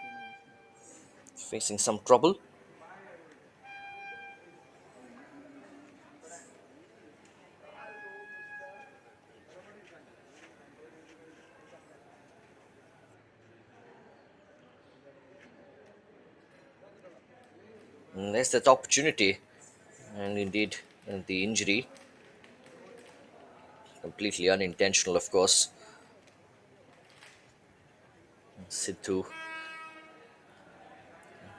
ট্রেনে বসে facing some trouble. And there's that opportunity, and indeed the injury, completely unintentional, of course. Sidhu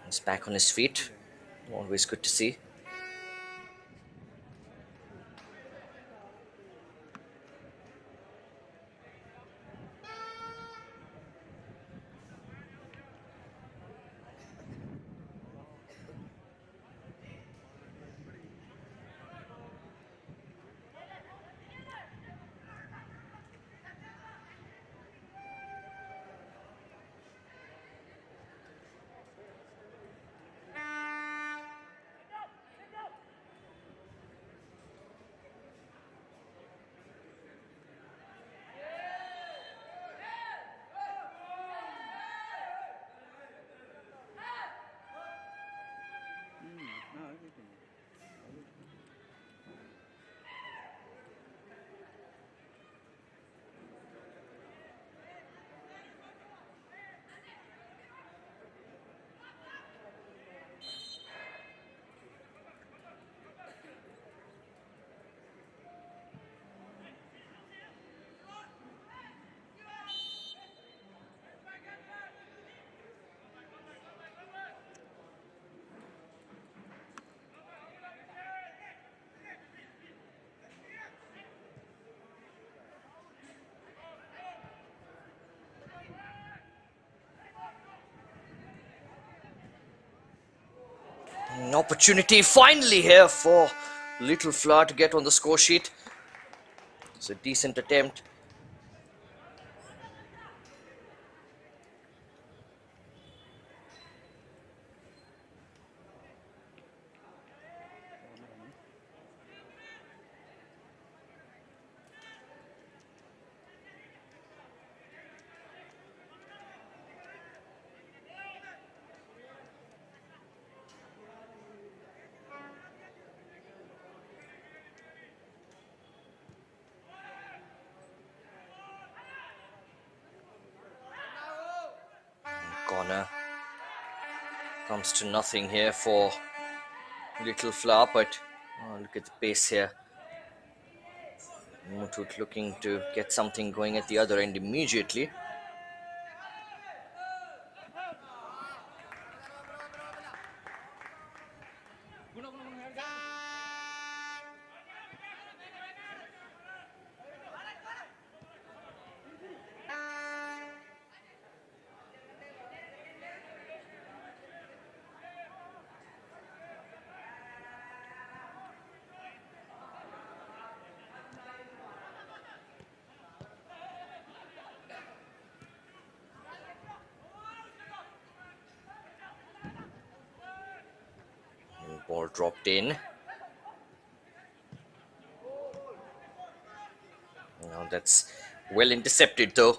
is back on his feet. বুঝলে Always good to see. না কিছু না ভালো তো। An opportunity finally here for Little Flower to get on the score sheet. It's a decent attempt. Corner আমি Corner comes to nothing here for Little Flower, but look at the pace here. Muthoot looking to get something going at the other end immediately. Ball dropped in. Now that's well intercepted though.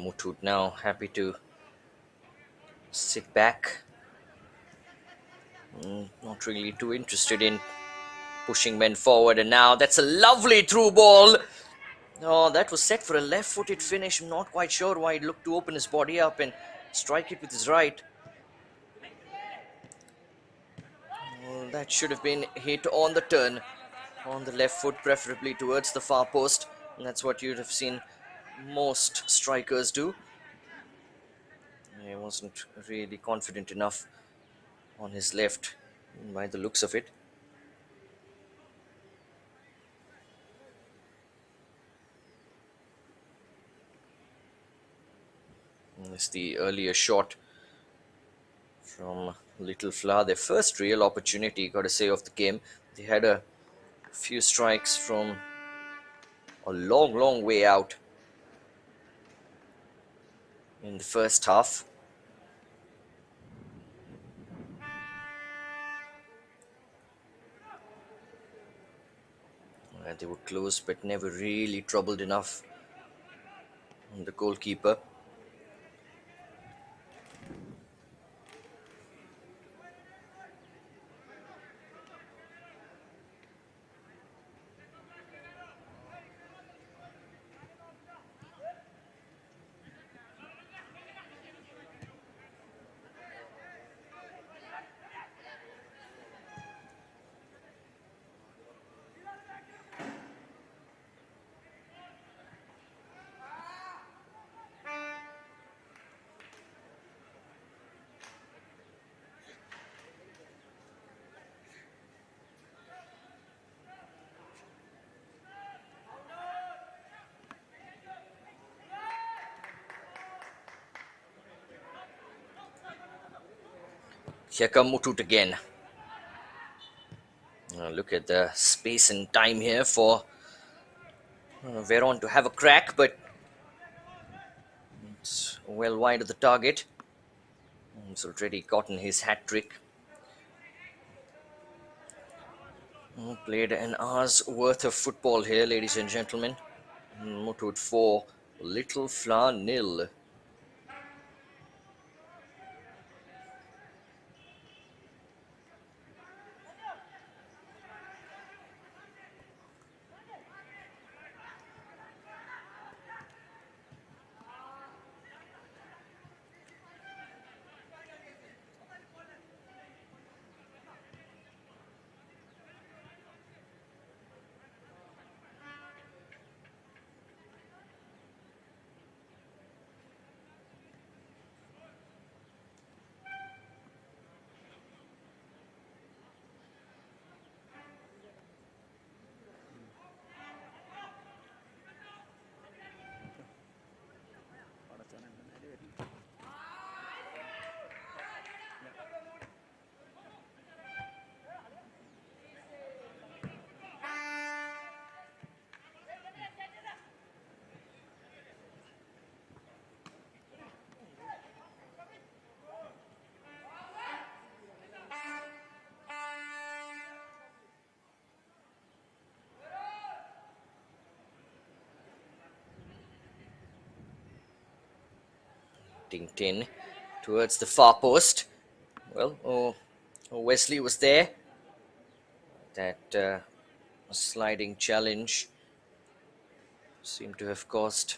Muthoot now happy to sit back. Not really too interested in pushing men forward. And now that's a lovely through ball. Oh, that was set for a left-footed finish. I'm not quite sure why he looked to open his body up and strike it with his right. Oh, that should have been hit on the turn, on the left foot, preferably towards the far post. And that's what you'd have seen most strikers do. He wasn't really confident enough on his left, by the looks of it. It's the earlier shot from Little Flower. Their first real opportunity, got to say, of the game. They had a few strikes from a long, long way out in the first half. They were close, but never really troubled enough on the goalkeeper. Here come Muthoot again. Look at the space and time here for Veron to have a crack, but it's well wide of the target. He's already gotten his hat trick. Played an hour's worth of football here, ladies and gentlemen. Muthoot 4, Little Flower nil. പടച്ചോനെ എൻ്റെ നേരെ വരുന്നു. Ting tin towards the far post. Well, Wesley was there. That sliding challenge seemed to have caused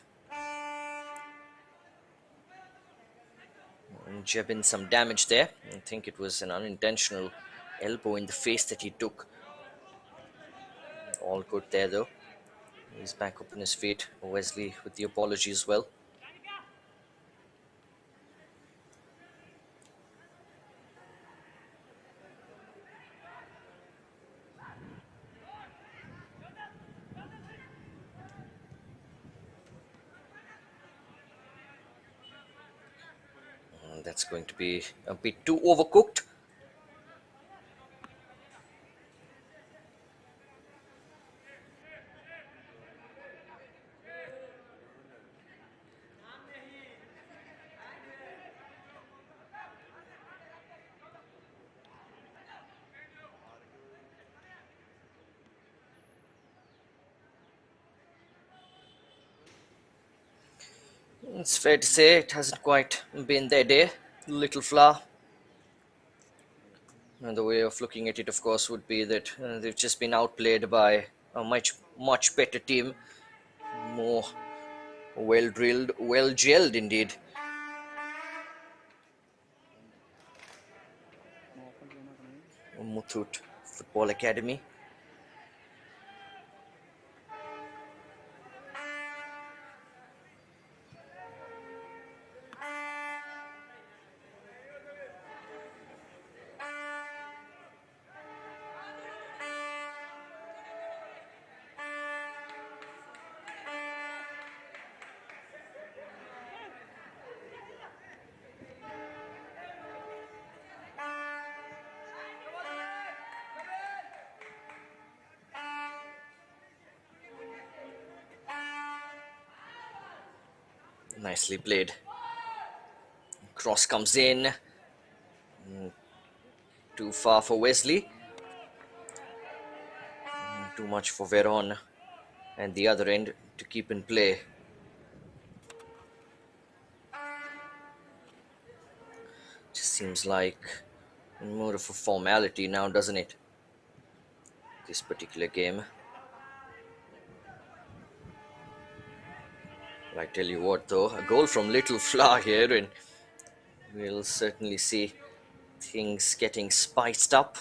Jebin some damage there. I think it was an unintentional elbow in the face that he took. All good there though. He's back up on his feet. Wesley with the apology as well. That's going to be a bit too overcooked. It's fair to say it hasn't quite been their day, Little Flower. And the way of looking at it, of course, would be that they've just been outplayed by a much better team. More well drilled, well gelled indeed. നോക്കണ്ടല്ലോ നോക്കണേ. Muthoot Football Academy. Nicely played. Cross comes in. Too far for Wesley. Too much for Veron. And the other end to keep in play. Just seems like more of a formality now, doesn't it? This particular game. But I tell you what, though, a goal from Little Flower here, and we'll certainly see things getting spiced up.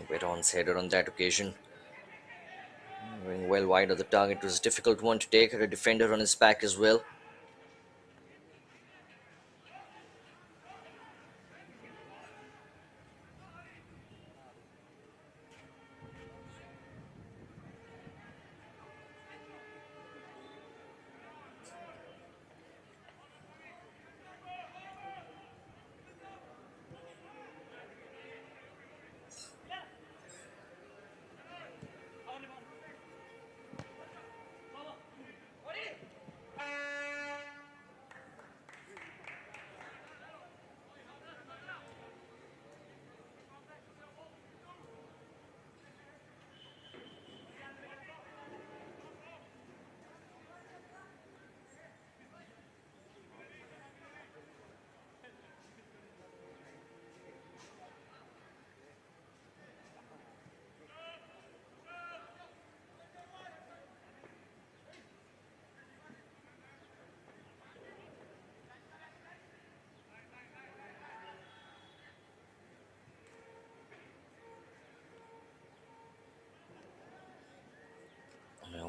Veron's header on that occasion. Going well wide of the target. It was a difficult one to take. Had a defender on his back as well.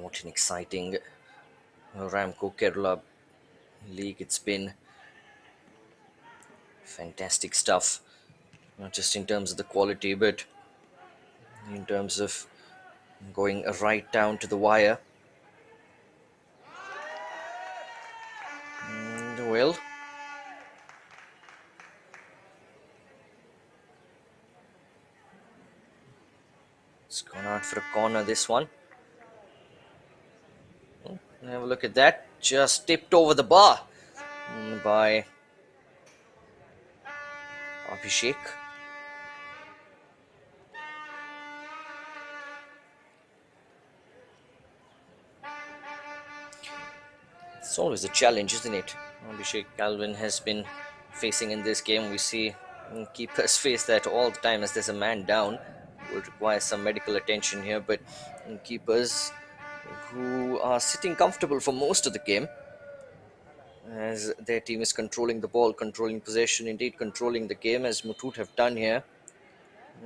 What an exciting RAMCO Kerala league it's been. Fantastic stuff. Not just in terms of the quality, but in terms of going right down to the wire. And well, it's gone out for a corner, this one. Have a look at that. Just tipped over the bar by Abhishek. It's always a challenge, isn't it? Abhishek Calvin has been facing in this game. We see keepers face that all the time as there's a man down. Will require some medical attention here, but keepers who are sitting comfortable for most of the game as their team is controlling the ball, controlling possession, indeed controlling the game as Muthoot have done here,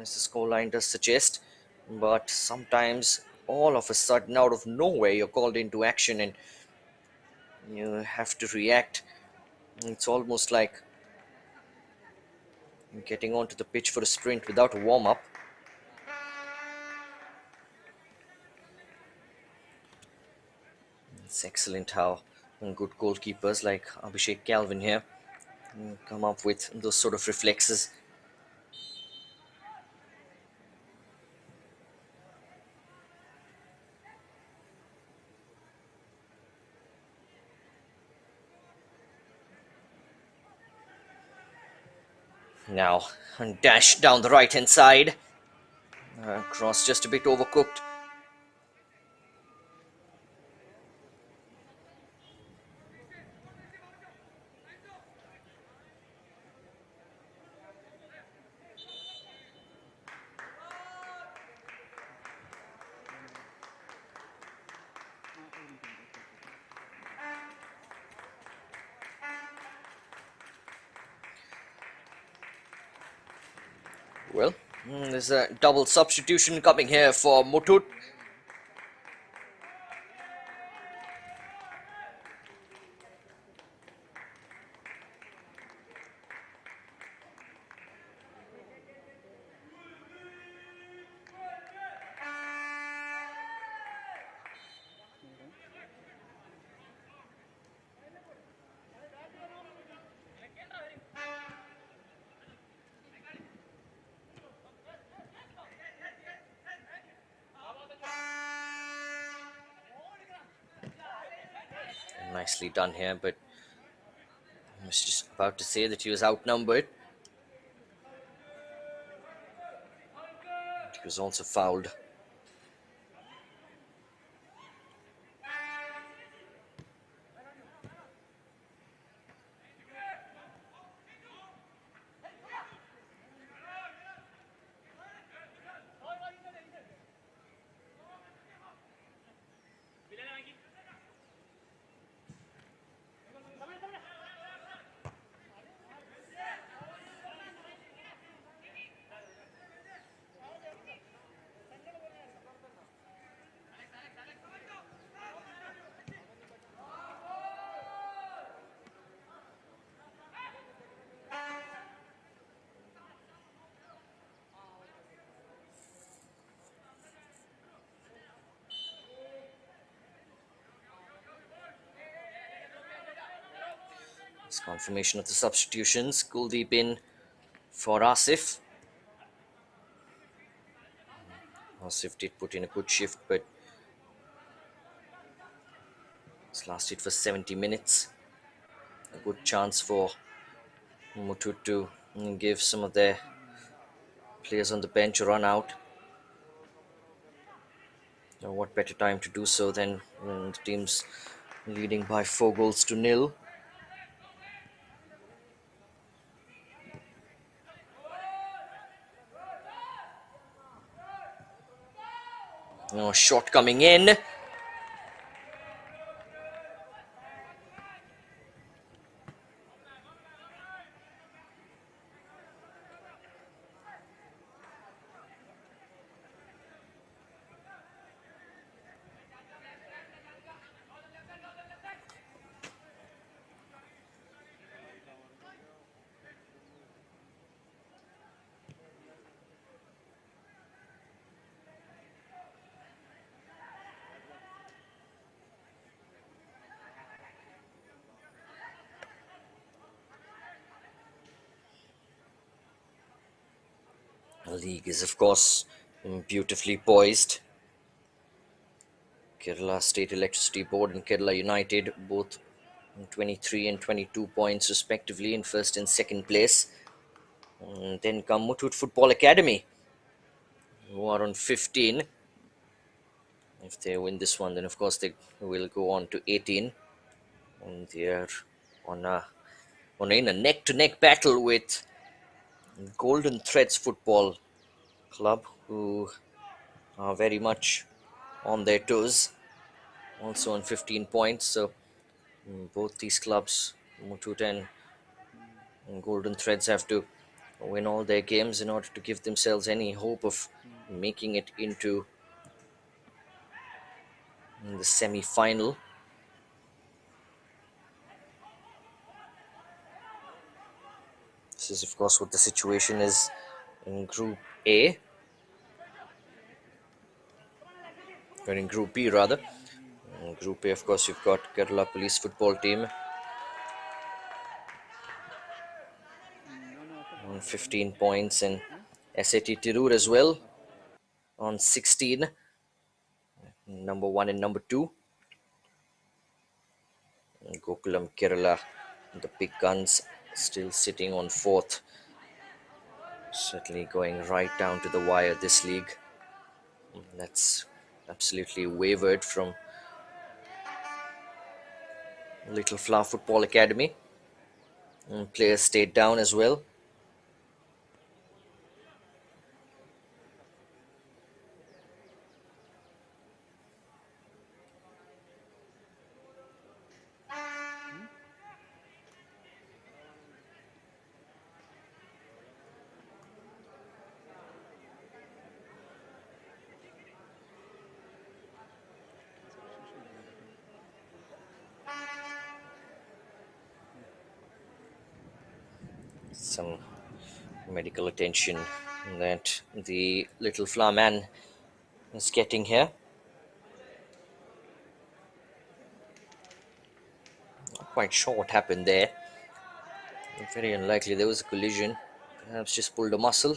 as the scoreline does suggest. But sometimes all of a sudden, out of nowhere, you're called into action and you have to react. It's almost like getting onto the pitch for a sprint without a warm-up. It's excellent how good goalkeepers like Abhishek Calvin here come up with those sort of reflexes. Now, dash down the right-hand side. Cross just a bit overcooked. Well, there's a double substitution coming here for Muthoot. Nicely done here, but I was just about to say that he was outnumbered. He was also fouled. It's confirmation of the substitutions. Kuldeep in for Asif. Asif did put in a good shift, but it's lasted for 70 minutes. A good chance for Muthoot to give some of their players on the bench a run out. Now, what better time to do so than when the team's leading by 4 goals to 0. Shot coming in. The league is, of course, beautifully poised. Kerala State Electricity Board and Kerala United both 23 and 22 points respectively in first and second place. And then come Muthoot Football Academy, who are on 15. If they win this one, then of course they will go on to 18. And they are in a neck-to-neck battle with Golden Threads Football Club, who are very much on their toes, also on 15 points. So both these clubs, Muthoot and Golden Threads, have to win all their games in order to give themselves any hope of making it into the semi-final. This is, of course, what the situation is in Group A, or in Group B rather. In Group A, of course, you've got Kerala Police Football Team on 15 points, and SAT Tirur as well on 16, number 1 and number 2. And Gokulam Kerala, the big guns, still sitting on 4th. Certainly going right down to the wire, this league. That's absolutely wavered from Little Flower Football Academy. And players stayed down as well. Some medical attention that the Little Flower man is getting here. Not quite sure what happened there. Very unlikely there was a collision. Perhaps just pulled a muscle.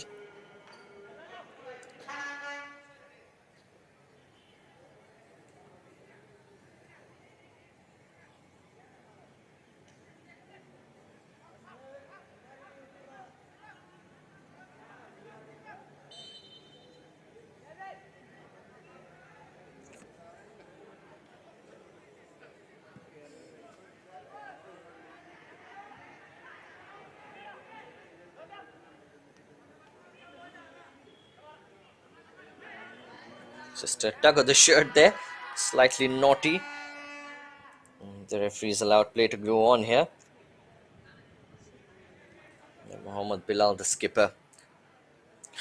Just a tug of the shirt there, slightly naughty. The referee is allowed play to go on here. Mohammad Bilal, the skipper,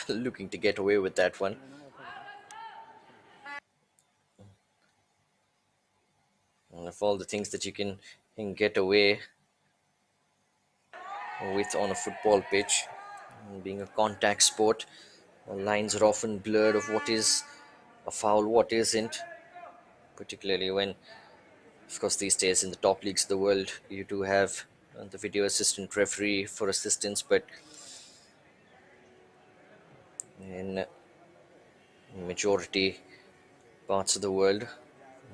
looking to get away with that one. And of all the things that you can get away with on a football pitch, being a contact sport, the lines are often blurred of what is a foul, what isn't, particularly when, of course, these days in the top leagues of the world, you do have the video assistant referee for assistance, but in majority parts of the world,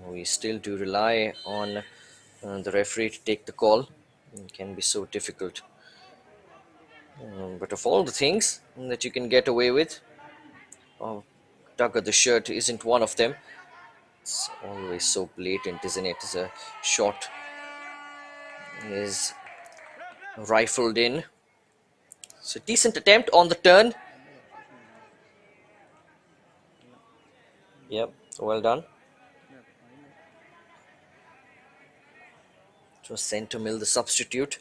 we still do rely on the referee to take the call. It can be so difficult. But of all the things that you can get away with, oh, tug of the shirt isn't one of them. It's always so blatant, isn't it? As a shot is rifled in. So decent attempt on the turn. Yep, well done. It was Centre Mill, the substitute.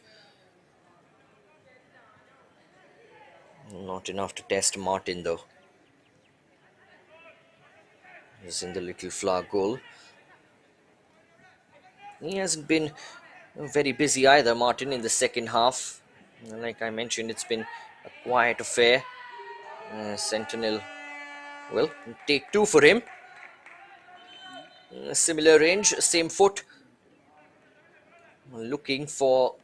Not enough to test Martin though. He's in the little flower goal. He hasn't been very busy either, Martin, in the second half. Like I mentioned, it's been a quiet affair. Sentinel, well, take two for him. Similar range, same foot. Looking for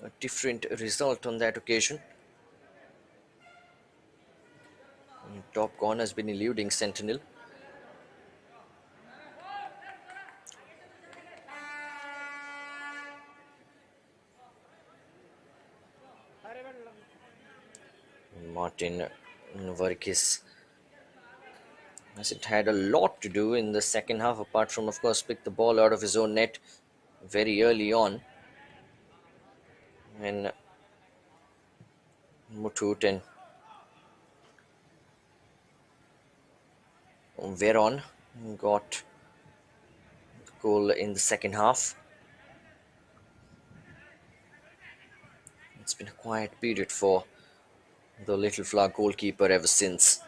a different result on that occasion. Top corner has been eluding Sentinel. Martin Varkis hasn't had a lot to do in the second half, apart from, of course, pick the ball out of his own net very early on. And Muthoot and Veron got the goal in the second half. It's been a quiet period for the Little Flower goalkeeper ever since.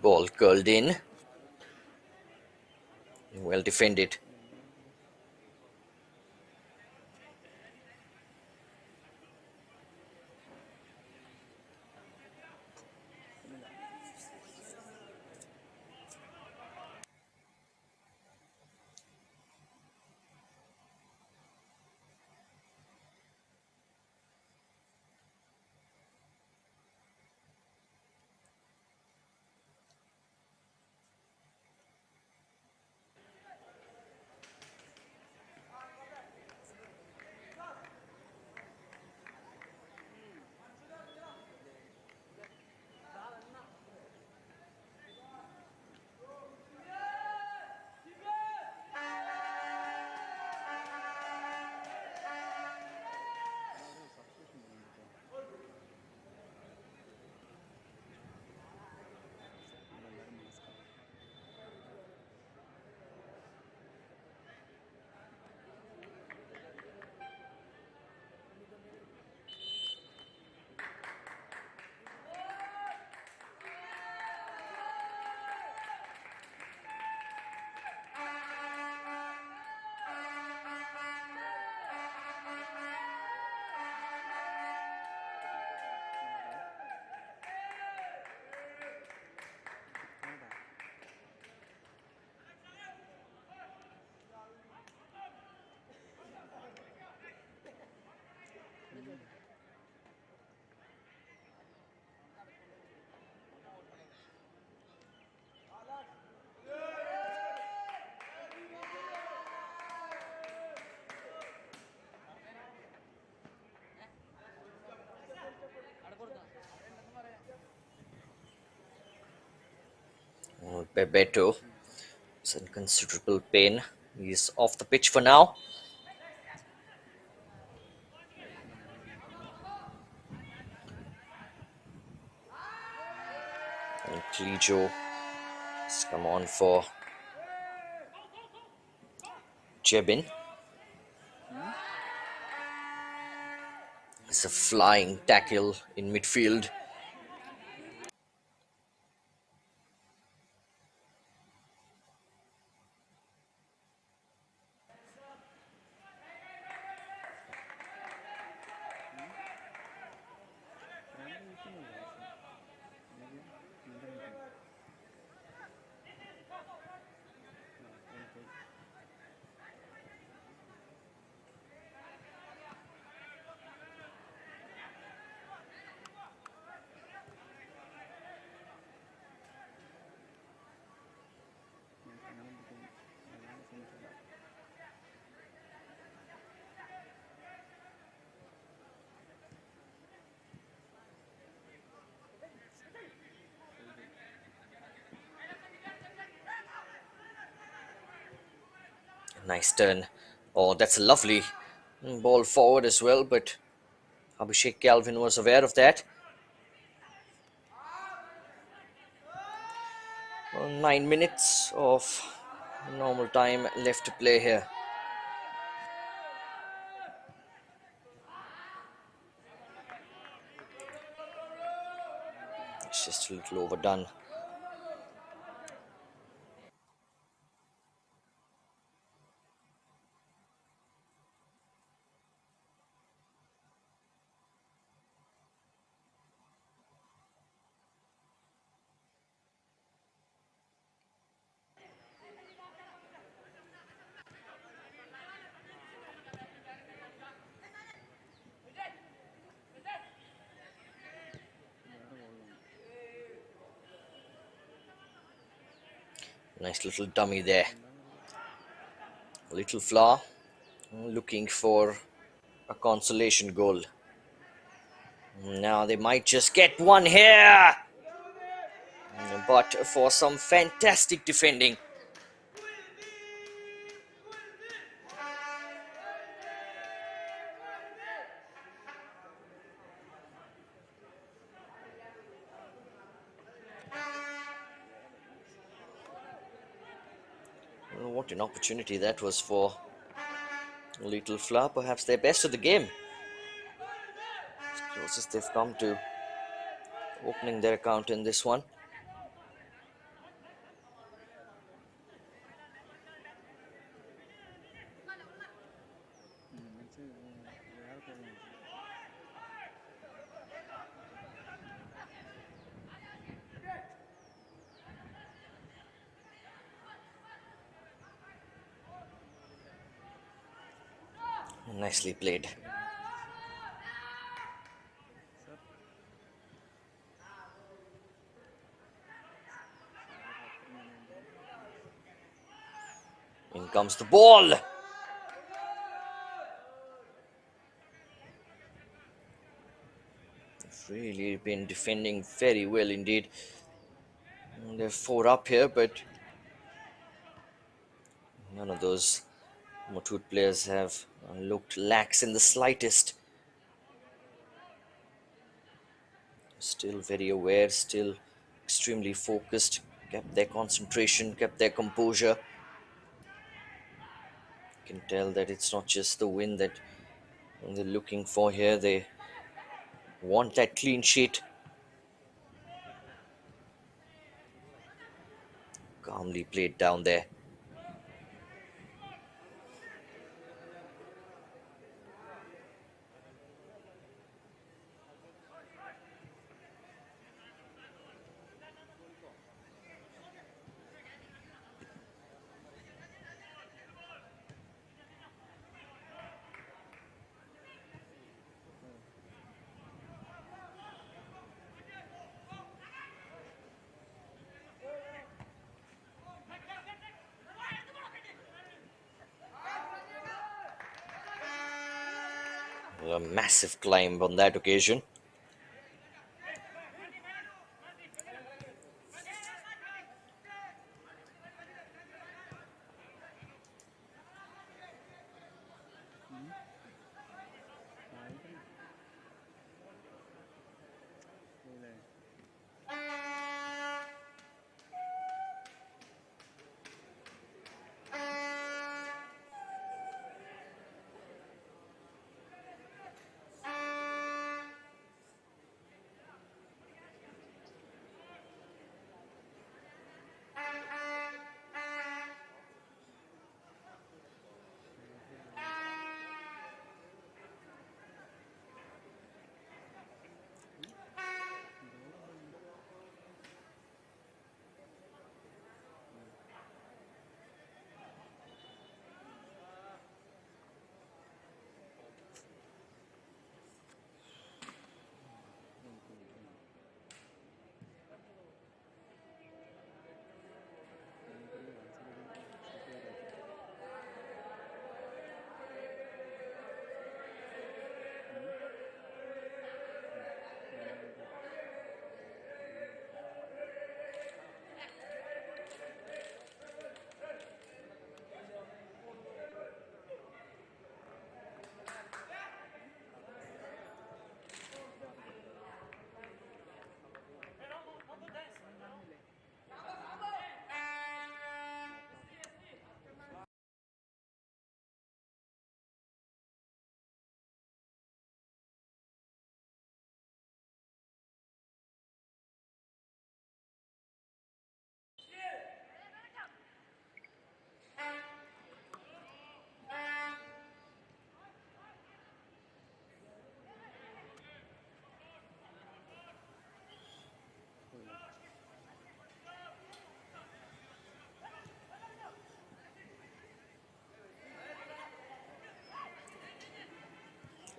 Ball curled in. Well defended. Bebeto is in considerable pain. He's off the pitch for now. And Klijo has come on for Jebin. It's a flying tackle in midfield. Nice turn. Oh, that's a lovely ball forward as well, but Abhishek Calvin was aware of that. Well, 9 minutes of normal time left to play here. It's just a little overdone. Nice little dummy there. Little Flaw looking for a consolation goal. Now they might just get one here. But for some fantastic defending. Well, what an opportunity that was for Little Flaw. Perhaps their best of the game. As close as they've come to opening their account in this one. Nicely played. In comes the ball. They've really been defending very well indeed. They're 4 up here, but none of those Muthoot players have looked lax in the slightest. Still very aware, still extremely focused, kept their concentration, kept their composure. You can tell that it's not just the win that they're looking for here. They want that clean sheet. Calmly played down there. A massive climb on that occasion.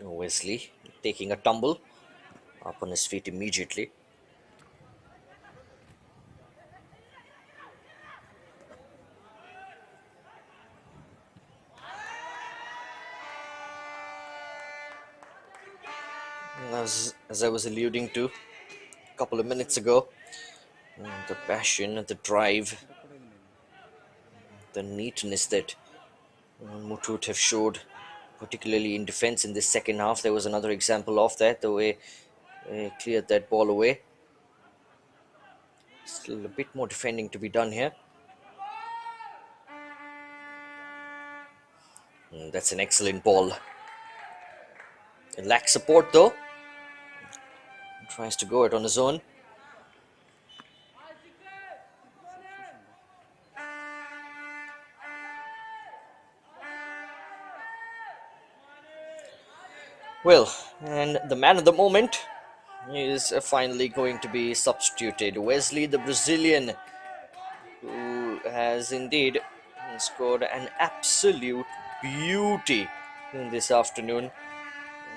Wesley taking a tumble, up on his feet immediately. As I was alluding to a couple of minutes ago, the passion, the drive, the neatness that Muthoot have showed, particularly in defense in this second half. There was another example of that, the way they cleared that ball away. Still a bit more defending to be done here. That's an excellent ball. It lacks support though. Tries to go it on his own. Well, and the man of the moment is finally going to be substituted. Wesley, the Brazilian, who has indeed scored an absolute beauty in this afternoon.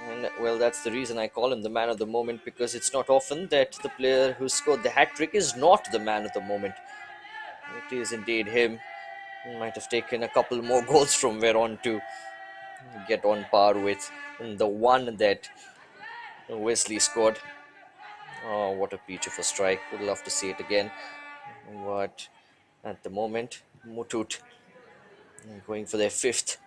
And well, that's the reason I call him the man of the moment, because it's not often that the player who scored the hat trick is not the man of the moment. It is indeed him. He might have taken a couple more goals from where on to get on par with the one that Wesley scored. Oh, what a peach of a strike. Would love to see it again. But at the moment, Muthoot going for their fifth.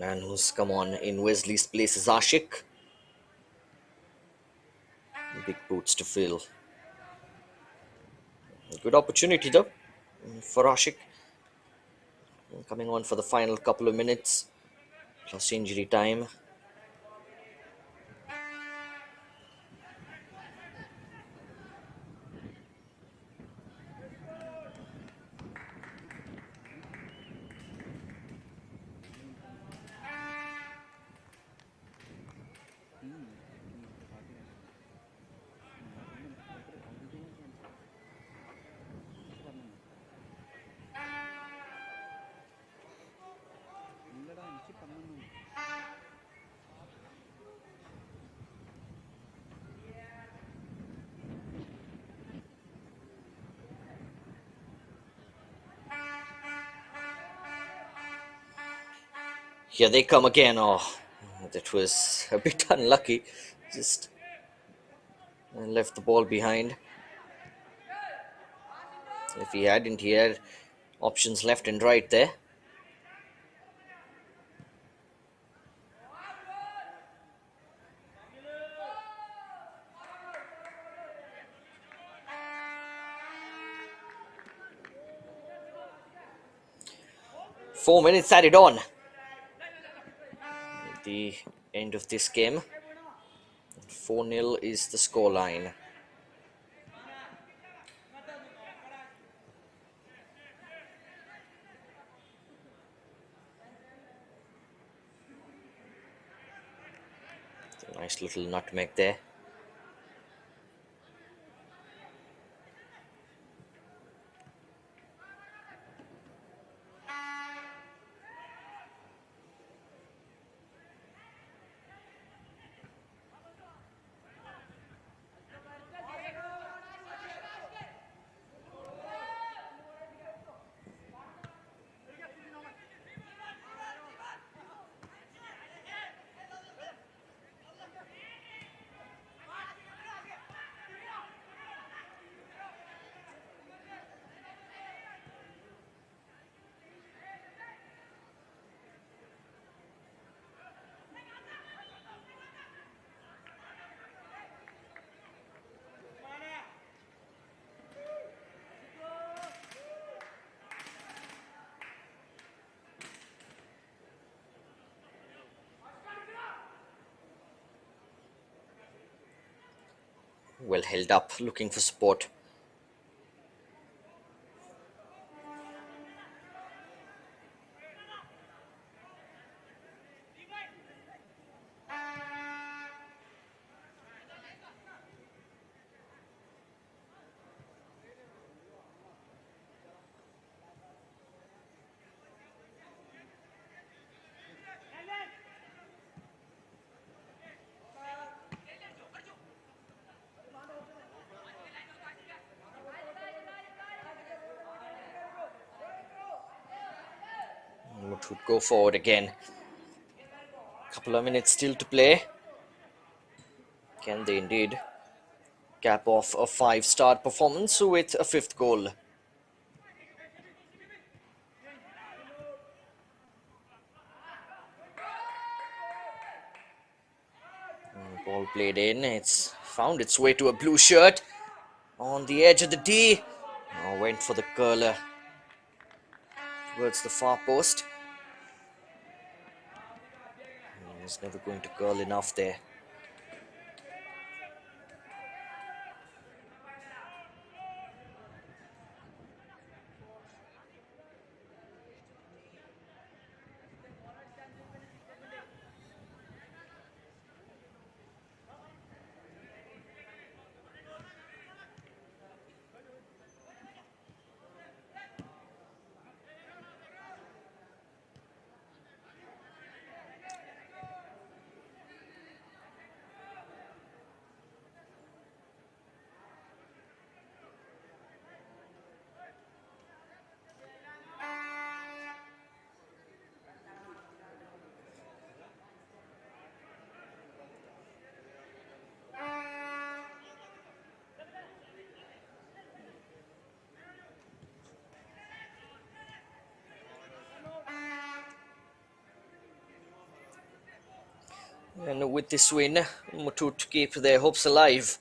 The man who's come on in Wesley's place is Ashik. Big boots to fill. Good opportunity though for Ashik. Coming on for the final couple of minutes, plus injury time. 'Here they come again. Oh, that was a bit unlucky. Just left the ball behind. If he hadn't, he had options left and right there. Four minutes added on. At the end of this game, 4-0 is the scoreline. Nice little nutmeg there. Well held up, looking for support. Muthoot go forward again. Couple of minutes still to play. Can they indeed cap off a 5-star performance with a 5th goal? Ball played in. It's found its way to a blue shirt on the edge of the D. Now went for the curler towards the far post. He's never going to curl enough there. And with this win, Muthoot keep their hopes alive.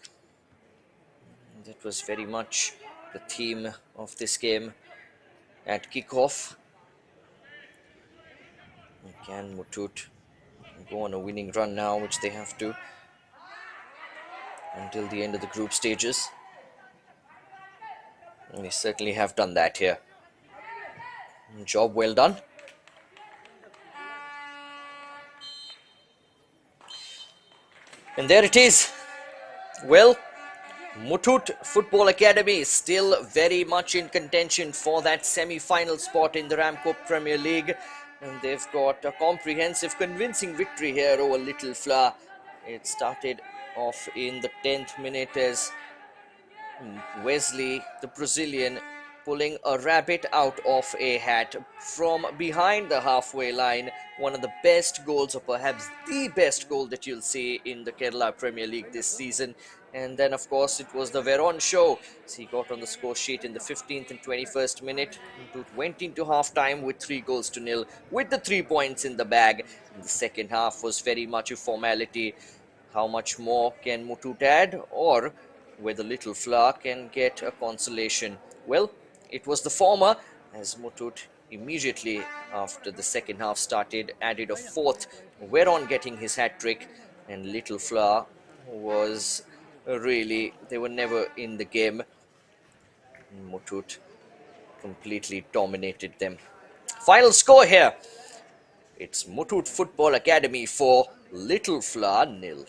That was very much the theme of this game at kickoff. Can Muthoot go on a winning run now, which they have to until the end of the group stages? And they certainly have done that here. Job well done. And there it is. Well, Muthoot Football Academy is still very much in contention for that semi-final spot in the RAMCO Premier League. And they've got a comprehensive, convincing victory here over Little Flower. It started off in the 10th minute as Wesley, the Brazilian, pulling a rabbit out of a hat from behind the halfway line. One of the best goals, or perhaps the best goal that you'll see in the Kerala Premier League this season. And then, of course, it was the Veron show. So he got on the score sheet in the 15th and 21st minute. Muthoot went into half-time with 3-0 with the 3 points in the bag. And the second half was very much a formality. How much more can Muthoot add, or whether Little Flower can get a consolation? Well, it was the former, as Muthoot immediately after the second half started added a 4th, Veron getting his hat-trick, and Little Flower was really, they were never in the game. Muthoot completely dominated them. Final score here. It's Muthoot Football Academy 4, Little Flower 0.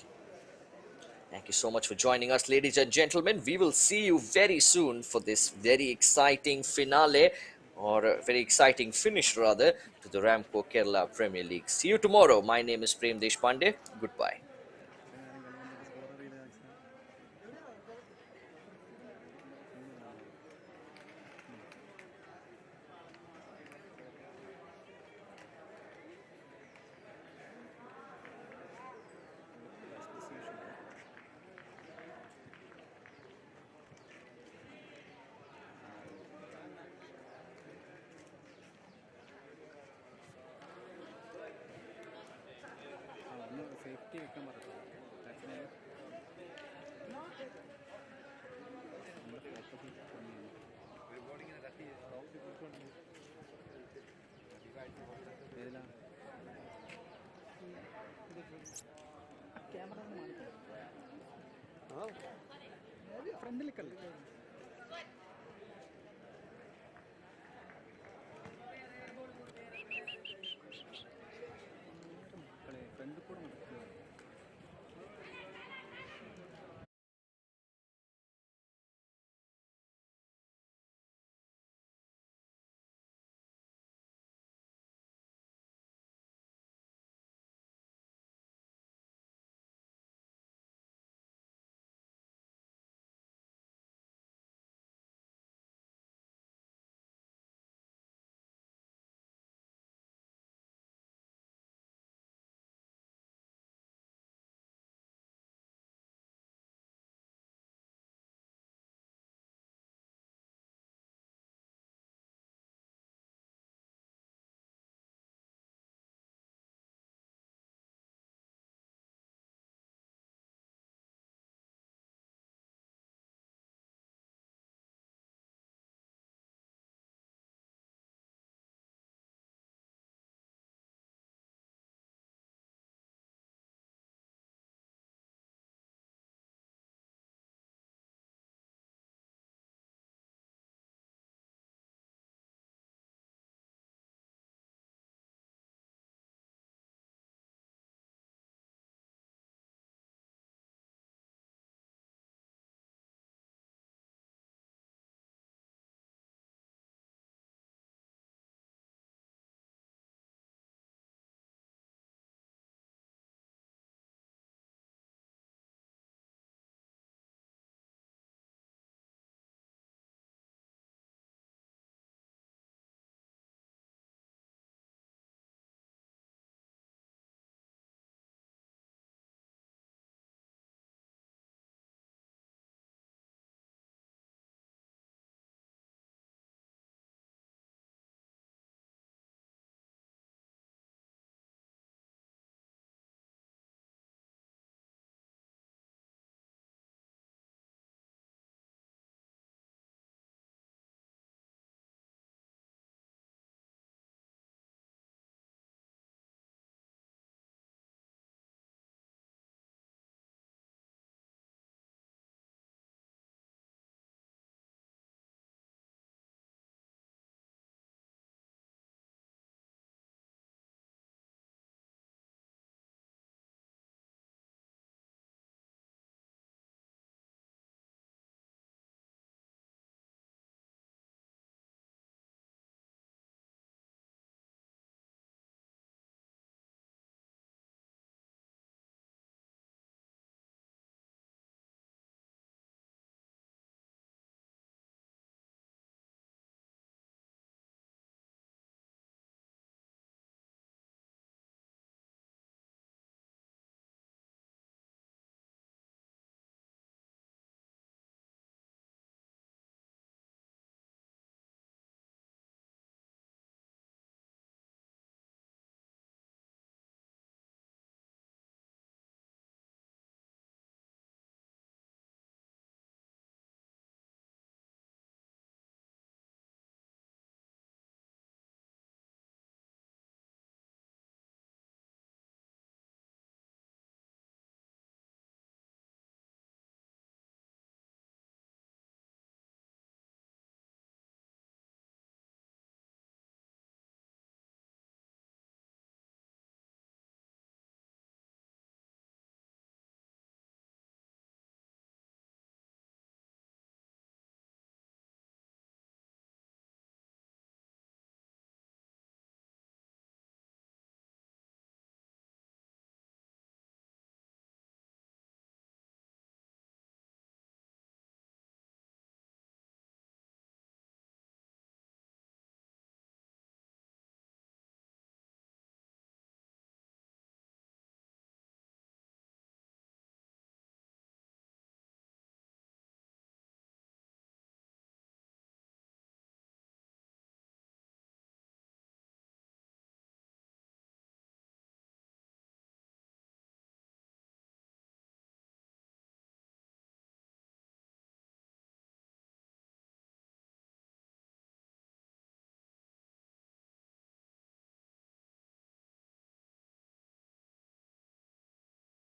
Thank you so much for joining us, ladies and gentlemen. We will see you very soon for this very exciting finale, or a very exciting finish rather, to the RAMCO Kerala Premier League. See you tomorrow. My name is Prem Deshpande. Goodbye. safety വെക്കാൻ പറഞ്ഞു batsman ഏതിലാണ് camera ഫ്രണ്ടിൽ കളി